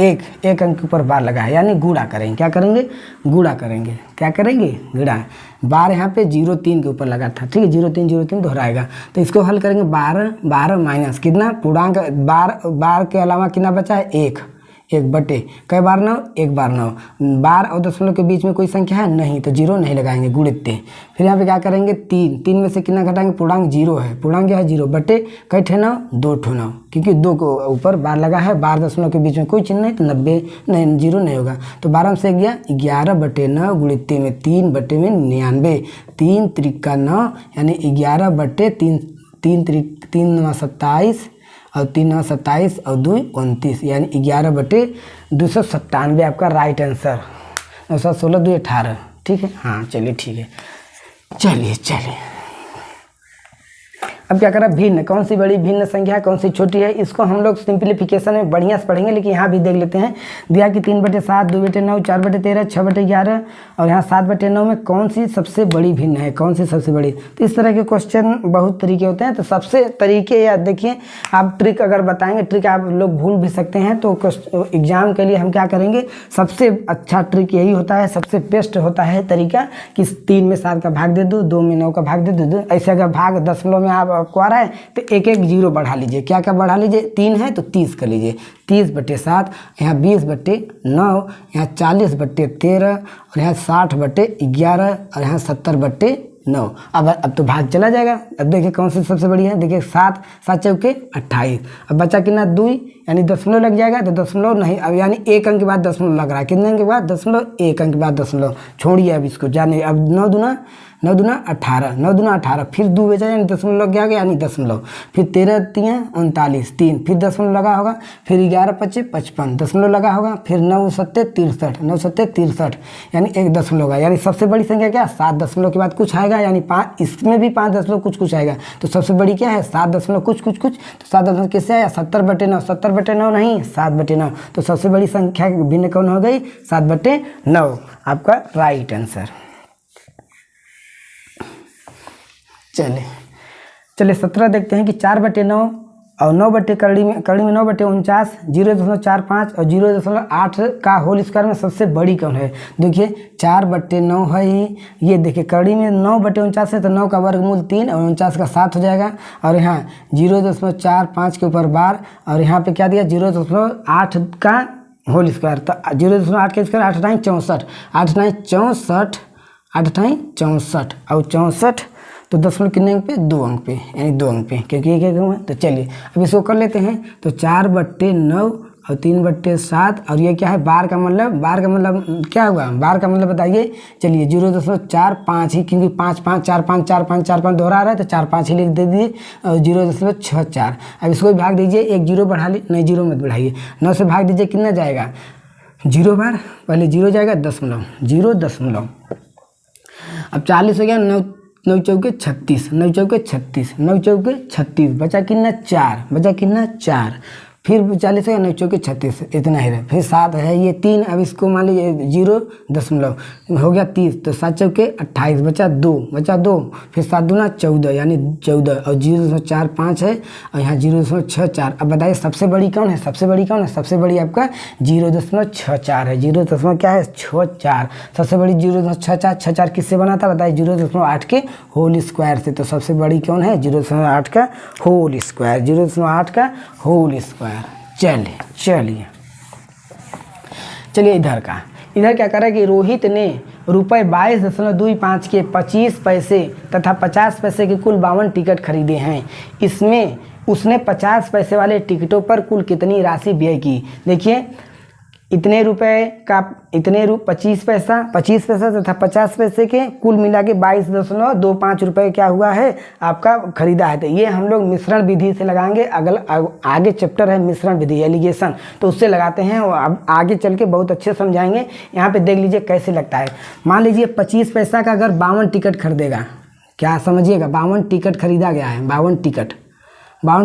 S1: एक अंक के ऊपर बार लगा है यानी गुणा करेंगे। क्या करेंगे गुणा करेंगे। क्या करेंगे गुणा। बार यहाँ पे 0.3 के ऊपर लगा था, ठीक है 0.3 दोहराएगा। तो इसको हल करेंगे 12 माइनस कितना पूर्णांक बार के अलावा कितना बचा है 1 बटे कई बार 9 1 बार 9। बार और दशमलव के बीच में कोई संख्या है नहीं तो 0 नहीं लगाएंगे गुणित। फिर यहाँ पे क्या करेंगे 3 में से कितना घटाएंगे पूर्णांक 0 है, पूर्णांक क्या है 0 बटे कई ठे 9 2 ठो 9 क्योंकि 2 को ऊपर बार लगा है, बार दशमलव के बीच में कोई चिन्ह नहीं तो 90 नहीं 0 नहीं होगा। तो 12 में से गया 11/9 गुणित में 3/99 3 त्रिका 9 यानी 11/3 3 9 27 और 3 9 27 और 2 29 यानी 11/297 आपका राइट आंसर। 916 2 18 ठीक है। हाँ चलिए ठीक है। चलिए अब क्या करा भिन्न, कौन सी बड़ी भिन्न संख्या कौन सी छोटी है, इसको हम लोग सिंप्लीफिकेशन में बढ़िया से पढ़ेंगे। लेकिन यहाँ भी देख लेते हैं दिया कि 3/7 2/9 4/13 6/11 और यहाँ 7/9 में कौन सी सबसे बड़ी भिन्न है, कौन सी सबसे बड़ी। तो इस तरह के क्वेश्चन बहुत तरीके होते हैं। तो सबसे तरीके या देखिए आप ट्रिक अगर बताएंगे, ट्रिक आप लोग भूल भी सकते हैं। तो एग्जाम के लिए हम क्या करेंगे, सबसे अच्छा ट्रिक यही होता है, सबसे बेस्ट होता है तरीका कि 3 में 7 का भाग दे दो, 2 में 9 का भाग दे दो। ऐसे अगर भाग दशमलव में आपको आ रहा है तो एक 0 बढ़ा लीजिए। क्या बढ़ा लीजिए 3 है तो 30 कर लीजिए। 30/7 यहाँ 20/9 यहाँ 40/13 और यहाँ 60/11 और यहाँ 70/9 9। अब तो भाग चला जाएगा। अब देखिए कौन सी सबसे बड़ी है, देखिए 7, 7 चौके 28। अब बचा कितना 2, यानी दशमलव लग जाएगा, तो दशमलव नहीं, अब यानी 1 अंक के बाद दशमलव लग रहा है, कितने अंक के बाद दशमलव, 1 अंक के बाद दशमलव, छोड़िए अब इसको जाने। अब 9 दूना 18, 9 दूना 18, फिर 2 बचा यानी दशमलव लग गया, यानी दशमलव, फिर 13 तियाँ 39, 3, फिर दशमलव लगा होगा, फिर 11 पच्चे 55, दशमलव लगा होगा, फिर 9 सत्ते 63, 9 सत्ते 63, यानी 1 दशमलव होगा। यानी सबसे बड़ी संख्या क्या, 7 दशमलव के बाद कुछ आएगा, यानी 5, इसमें भी 5 दशमलव कुछ आएगा, तो सबसे बड़ी क्या है 7 दशमलव कुछ, तो 7 दशमलव किससे आया 70/9, 70/9 नहीं 7/9, तो सबसे बड़ी संख्या भिन्न कौन हो गई 7/9, आपका राइट आंसर। चलिए 17 देखते हैं कि 4/9 और 9 करड़ी में 9/49, 0.45 और 0.8 का होल स्क्वायर में सबसे बड़ी कौन है। देखिए 4/9 है ये देखिए करड़ी में 9/49 है, तो 9 का वर्गमूल 3 और 49 का 7 हो जाएगा, और यहाँ 0.45 के ऊपर बार, और यहाँ पे क्या दिया 0.8 का होल स्क्वायर, तो 0.8 के स्क्वायर 8 9 64, 8 9 64, 8 9 64 और 64, तो दशमलव कितने अंक पे 2 अंक पे, यानी 2 अंक पे, क्योंकि ये क्या है। तो चलिए अब इसको कर लेते हैं, तो 4/9 और 3/7, और ये क्या है बार का मतलब क्या होगा, बार का मतलब बताइए। चलिए 0.45 ही, क्योंकि 5 5 4 5 4 5 4 5 दोहरा रहा है, तो 4 5 ही लिख दे दीजिए, और 0.64। अब इसको भी भाग दीजिए, एक 0 बढ़ा ली, नहीं 0 मत बढ़ाइए, 9 से भाग दीजिए, कितना जाएगा 0 बार, पहले 0 जाएगा दशमलव, 0 दशमलव। अब 40 हो गया, 9 चौके 36, 9 चौके 36, 9 चौके 36, बचा कितना 4, फिर 40 है 9 चौके 36, इतना ही रहे, फिर 7 है ये 3, अब इसको मान लीजिए 0 दशमलव हो गया 30, तो 7 चौके 28, बचा 2, फिर 7 दूना 14, यानी 14, और 0.45 है, और यहाँ 0.64। अब बताइए सबसे बड़ी कौन है, सबसे बड़ी आपका 0.64 है, 0. क्या है 64, सबसे बड़ी 0.64 किससे बना था बताइए 0.8 के होल स्क्वायर से, तो सबसे बड़ी कौन है 0.8 का होल स्क्वायर, 0.8 का होल स्क्वायर। चलिए इधर क्या कर रहा है कि रोहित ने रुपये 22.25 के 25 पैसे तथा 50 पैसे के कुल 52 टिकट खरीदे हैं। इसमें उसने 50 पैसे वाले टिकटों पर कुल कितनी राशि व्यय की। देखिए इतने रुपए का 25 पैसा तथा 50 पैसे के कुल मिला के 22.25 रुपये क्या हुआ है आपका खरीदा है। तो ये हम लोग मिश्रण विधि से लगाएंगे, आगे चैप्टर है मिश्रण विधि एलिगेशन, तो उससे लगाते हैं, और अब आगे चल के बहुत अच्छे समझाएंगे। यहाँ पे देख लीजिए कैसे लगता है। मान लीजिए 25 पैसा का अगर 52 टिकट खरीदेगा, क्या समझिएगा 52 टिकट खरीदा गया है, 52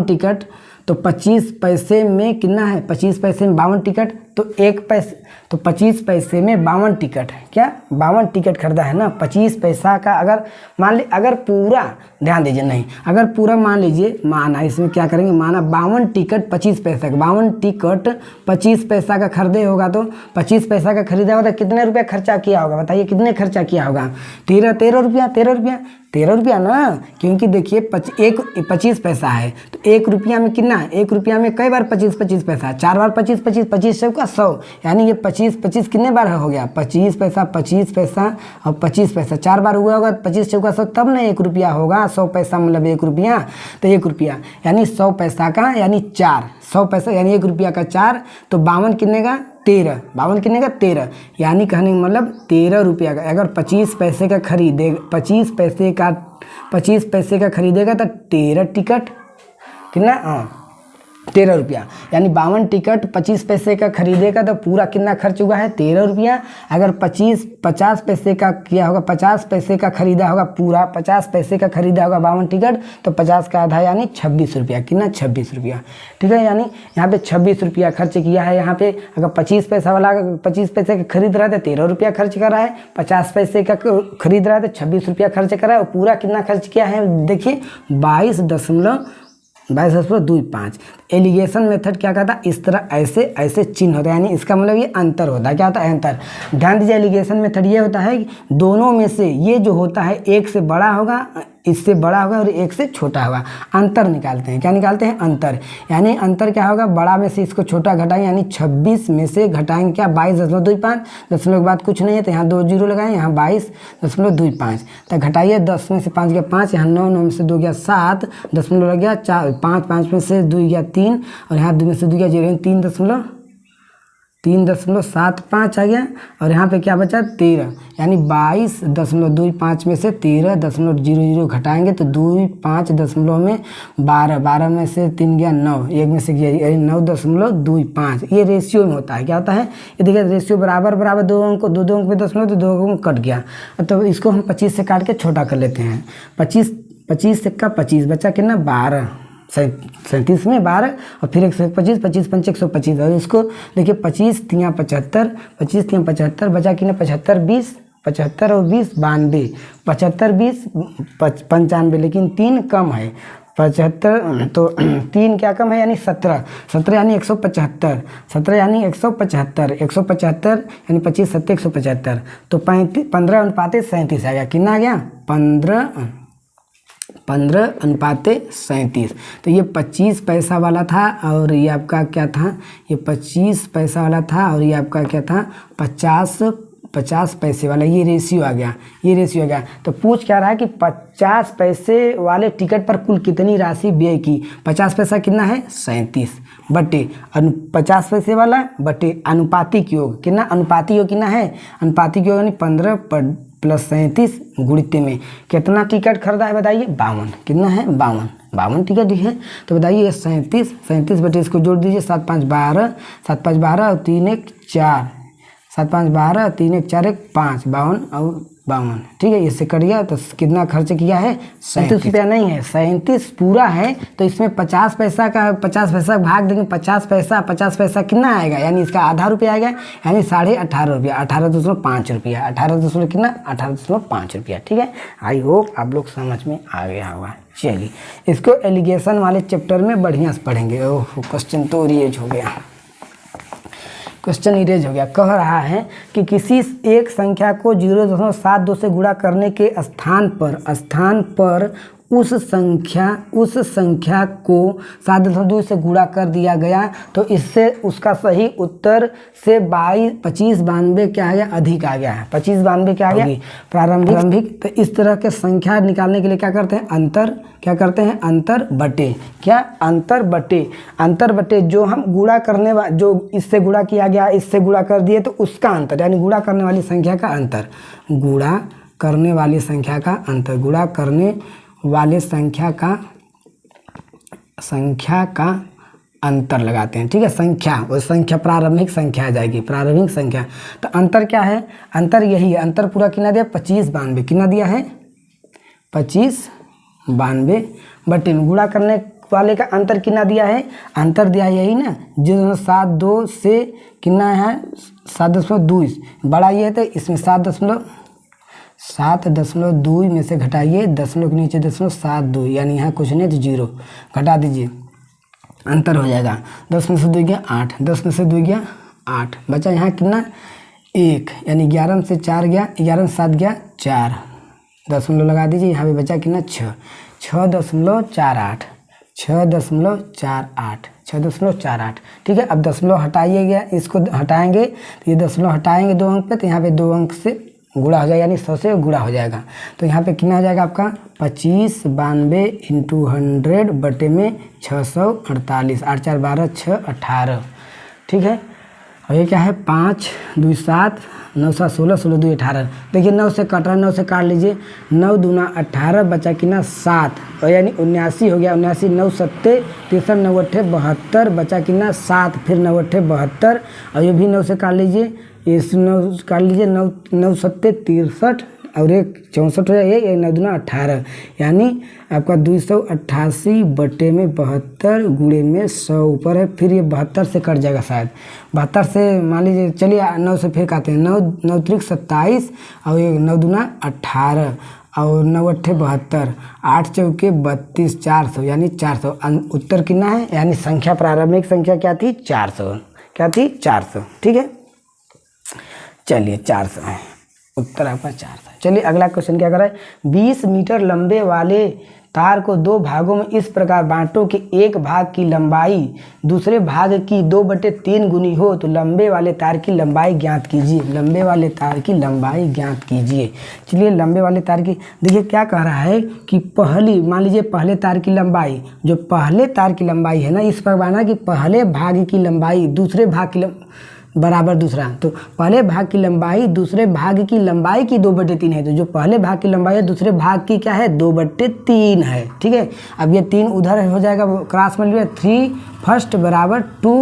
S1: टिकट, तो 25 पैसे में कितना है, 25 पैसे में 52 टिकट, तो 25 पैसे में 52 टिकट, क्या 52 टिकट खरीदा है ना। 25 पैसा का अगर मान ली, अगर पूरा ध्यान दीजिए, नहीं अगर पूरा मान लीजिए, माना इसमें क्या करेंगे, माना 52 टिकट 25 पैसा का, 52 टिकट 25 पैसा का खरीदे होगा, तो 25 पैसा का खरीदा होगा तो कितने रुपया खर्चा किया होगा बताइए, कितने खर्चा किया होगा 13 रुपया ना, क्योंकि देखिए 25 पैसा है, तो 1 रुपया में कितना, 1 रुपया में कई बार 25 पैसा, 4 बार 25 चौका 100, यानी ये 25 कितने बार हो गया, 25 पैसा और 25 पैसा 4 बार हुआ होगा, 25 चौका 100, तब ना 1 रुपया होगा, 100 पैसा मतलब 1 रुपया, तो 1 रुपया यानी 100 पैसा का यानी 4, 100 पैसा यानी 1 रुपया का 4, तो 52 कितने का 13, 52 कितने का 13, यानी कहने का मतलब 13 रुपया का। अगर 25 पैसे का खरीदेगा, 25 पैसे का खरीदेगा तो 13 टिकट कितना 13 रुपया, यानी 52 टिकट 25 पैसे का खरीदेगा तो पूरा कितना खर्च हुआ है 13 रुपया। अगर 50 पैसे का किया होगा, 50 पैसे का खरीदा होगा, पूरा 50 पैसे का खरीदा होगा 52 टिकट, तो 50 का आधा यानी 26 रुपया, कितना 26 रुपया, ठीक है। यानी यहाँ पे 26 रुपया खर्च किया है। यहाँ पे अगर 25 पैसा वाला 25 पैसे का खरीद रहा है तो 13 रुपया खर्च कर रहा है, 50 पैसे का खरीद रहा है तो 26 रुपया खर्च कर रहा है, और पूरा कितना खर्च किया है देखिए 22.25। एलिगेशन मेथड क्या कहता है, इस तरह ऐसे चिन्ह होता है, यानी इसका मतलब ये अंतर होता है। क्या होता है अंतर, ध्यान दीजिए। एलिगेशन मेथड ये होता है कि दोनों में से ये जो होता है एक से बड़ा होगा, इससे बड़ा होगा और 1 से छोटा होगा। अंतर निकालते हैं, क्या निकालते हैं? अंतर। यानी अंतर क्या होगा? बड़ा में से इसको छोटा घटाएं, यानी 26 में से घटाएंगे क्या? 22.25। दशमलव के बाद कुछ नहीं है तो यहाँ 2 जीरो लगाएं, यहाँ 22.25। तो घटाइए, 10 में से 5 गया 5, यहाँ 9, 9 में से 2 गया 7, दशमलव लग गया 4, 5, 5 में से 2 गया 3, और यहाँ 2 में से 2 गया 0, 3.75 आ गया। और यहाँ पे क्या बचा? 13, यानी 22.25 में से 13.00 घटाएंगे तो 25 दशमलव में 12, 12 में से 3 गया 9, 1 में से गया 9.25। ये रेशियो में होता है। क्या होता है? ये देखिए रेशियो बराबर बराबर, 2 अंक को 2 अंक पे दशमलव तो 2 अंक कट गया। तो इसको हम 25 से काट के छोटा कर लेते हैं। 25 का 25 बचा कितना? 12, 37 में 12 और फिर 125, 25 पंच 125। और इसको देखिए 25 3 75, 25 3 75 बचा कि ना 75 20, 75 और 20 92, 75 20 95, लेकिन 3 कम है 75, तो 3 क्या कम है? यानी 17, 17 यानी 175, 17 यानी 175, 175 यानी 25 7 175, तो 15:37 आ गया। कितना आ गया? 15:37। तो ये 25 पैसा वाला था और ये आपका क्या था? ये 25 पैसा वाला था और ये आपका क्या था? 50 पैसे वाला। ये रेशियो आ गया, ये रेशियो आ गया। तो पूछ क्या रहा है कि 50 पैसे वाले टिकट पर कुल कितनी राशि व्यय की? 50 पैसा कितना है? 37 बटे 50 पैसे वाला बटे अनुपातिक योग। कितना अनुपातिक योग कितना है? अनुपातिक योग यानी 15 प्लस 37 गुणित में कितना टिकट खरीदा है? बताइए 52। कितना है? 52 टिकट है। तो बताइए 37 बटे इसको जोड़ दीजिए, 7 5 12, 7 5 12 और 3 1 4, 7 5 12, 3 1 4 1 5, 52 और 52। ठीक है, इससे कट गया तो कितना खर्च किया है? 37 रुपया नहीं है, 37 पूरा है। तो इसमें 50 पैसा का 50 पैसा भाग देंगे, 50 पैसा कितना आएगा? यानी इसका आधा रुपया आएगा, यानी 18.5 रुपया, 18.5 रुपया, 18 कितना? 18.5 रुपया। ठीक है, आई होप आप लोग समझ में आ गया होगा। चलिए इसको एलिगेशन वाले चैप्टर में बढ़िया से पढ़ेंगे। ओह क्वेश्चन तो इरेज हो गया, क्वेश्चन इरेज हो गया। कह रहा है कि किसी एक संख्या को 0.72 से गुणा करने के स्थान पर उस संख्या को 7.2 से गुणा कर दिया गया, तो इससे उसका सही उत्तर से 2592 क्या आ गया? अधिक आ गया है। 2592 क्या आ गया? प्रारंभिक। तो इस तरह के संख्या निकालने के लिए क्या करते हैं? अंतर बटे। क्या? अंतर बटे जो हम गुणा करने वाले, जो इससे गुणा किया गया, इससे गुणा कर दिए तो उसका अंतर, यानी गुणा करने वाली संख्या का अंतर, गुणा करने वाली संख्या का अंतर लगाते हैं। ठीक है, संख्या प्रारंभिक संख्या आ जाएगी, प्रारंभिक संख्या। तो अंतर क्या है? अंतर यही है। अंतर पूरा कितना दिया? 2592। कितना दिया है? 2592 बटे में गुणा करने वाले का अंतर कितना दिया है? अंतर दिया है यही ना, 0.72 से कितना है? 7.2 बड़ा ये है, तो इसमें 7.2 में से घटाइए, दशमलव के नीचे 0.72, यानी यहाँ कुछ नहीं तो 0 घटा दीजिए, अंतर हो जाएगा। 10 में से 2 गया 8, 10 में से 2 गया 8, बचा यहाँ कितना? 1, यानी 11 में से 4 गया, 11 में 7 गया 4, दशमलव लगा दीजिए, यहाँ पे बचा कितना? 6.48, 6.48। ठीक है, अब दशमलव हटाइएगा, इसको हटाएंगे तो ये दशमलव हटाएंगे 2 अंक पे, तो यहाँ पे 2 अंक से गुणा हो जाएगा, यानी 100 से गुणा हो जाएगा। तो यहाँ पे कितना आ जाएगा आपका? 2592 इंटू 100 बटे में 648, 8 4 12 6 18। ठीक है, और ये क्या है? 5 2 7 9 7 16 16 2 18। देखिए 9 से कट रहा है, 9 से काट लीजिए, 9 दूना 18 बचा कितना? 7, और यानी 79 हो गया। 79 9 7 63 9 8 72 बचा कितना? 7, फिर 9 8 72, और ये भी 9 से काट लीजिए, इस 9 काट लीजिए, 9 7 63 और 1 64 हो जाएगा, ये 9 दूना 18, यानी आपका 288 बटे में 72 गुणे में 100 ऊपर है, फिर ये 72 से कट जाएगा शायद, 72 से मान लीजिए, चलिए 9 से फिर काटते हैं, 9 3 27 और ये 9 दूना 18 और 9 8 72, 8 चौके 32, 400, यानी 400। उत्तर कितना है? यानी संख्या प्रारंभिक संख्या क्या थी? 400। क्या थी? 400। ठीक है, चलिए 400 है उत्तर आपका, 400। चलिए अगला क्वेश्चन क्या कर रहा है, 20 मीटर लंबे वाले तार को 2 भागों में इस प्रकार बांटो कि एक भाग की लंबाई दूसरे भाग की 2/3 गुनी हो तो लंबे वाले तार की लंबाई ज्ञात कीजिए। लंबे वाले तार की लंबाई ज्ञात कीजिए। चलिए लंबे वाले तार की देखिए क्या कह रहा है कि पहली, मान लीजिए पहले तार की लंबाई, जो पहले तार की लंबाई है ना, इस पर माना कि पहले भाग की लंबाई दूसरे भाग की बराबर दूसरा, तो पहले भाग की लंबाई दूसरे भाग की लंबाई की 2/3 है, तो जो पहले भाग की लंबाई है दूसरे भाग की क्या है 2/3 है। ठीक है, अब ये 3 उधर हो जाएगा, क्रॉस में 3 फर्स्ट बराबर 2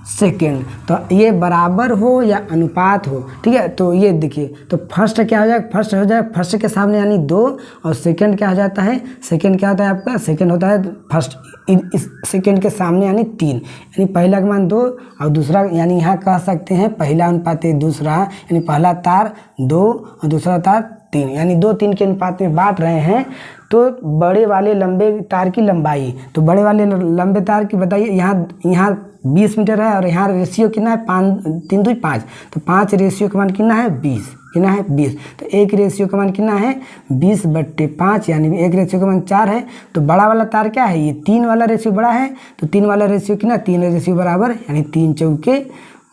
S1: सेकेंड, तो ये बराबर हो या अनुपात हो। ठीक है, तो ये देखिए, तो फर्स्ट क्या हो जाएगा, फर्स्ट हो जाएगा फर्स्ट के सामने यानी 2, और सेकंड क्या हो जाता है, सेकंड क्या होता है आपका, सेकंड होता है फर्स्ट, इस सेकंड के सामने यानी 3, यानी पहला का मान 2 और दूसरा, यानी यहाँ कह सकते हैं पहला अनुपात दूसरा, यानी पहला तार 2 और दूसरा तार 3, यानी 2-3 के अनुपात में बांट रहे हैं। तो बड़े वाले लंबे तार की लंबाई, तो बड़े वाले लंबे तार की बताइए, यहाँ 20 मीटर है और यहाँ रेशियो कितना है 3 2 5, तो 5 रेशियो का मान कितना है 20, कितना है 20, तो 1 रेशियो का मान कितना है 20/5, यानी 1 रेशियो का मान 4 है। तो बड़ा वाला तार क्या है, ये 3 वाला रेशियो बड़ा है, तो 3 वाला रेशियो कितना, 3 रेशियो बराबर, यानी 3 चौके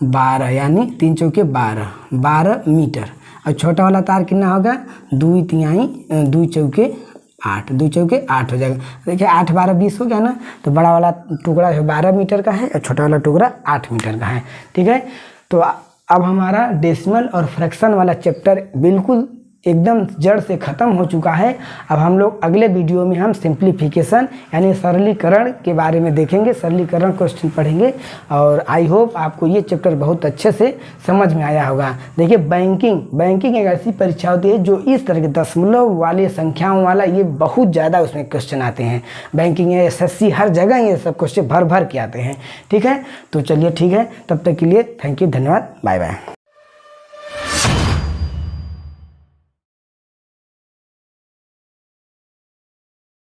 S1: 12, यानी 3 चौके 12 मीटर। और छोटा वाला तार कितना होगा 2 चौके 8 हो जाएगा। देखिए 8 12 20 हो गया ना, तो बड़ा वाला टुकड़ा 12 मीटर का है और छोटा वाला टुकड़ा 8 मीटर का है। ठीक है, तो अब हमारा डेसिमल और फ्रैक्शन वाला चैप्टर बिल्कुल एकदम जड़ से ख़त्म हो चुका है। अब हम लोग अगले वीडियो में हम सिंप्लीफिकेशन यानी सरलीकरण के बारे में देखेंगे, सरलीकरण क्वेश्चन पढ़ेंगे, और आई होप आपको ये चैप्टर बहुत अच्छे से समझ में आया होगा। देखिए बैंकिंग एक ऐसी परीक्षा होती है जो इस तरह के दशमलव वाले संख्याओं वाला, ये बहुत ज़्यादा उसमें क्वेश्चन आते हैं। बैंकिंग है, SSC, हर जगह ये सब क्वेश्चन भर के आते हैं। ठीक है, तो चलिए ठीक है, तब तक के लिए थैंक यू, धन्यवाद, बाय बाय।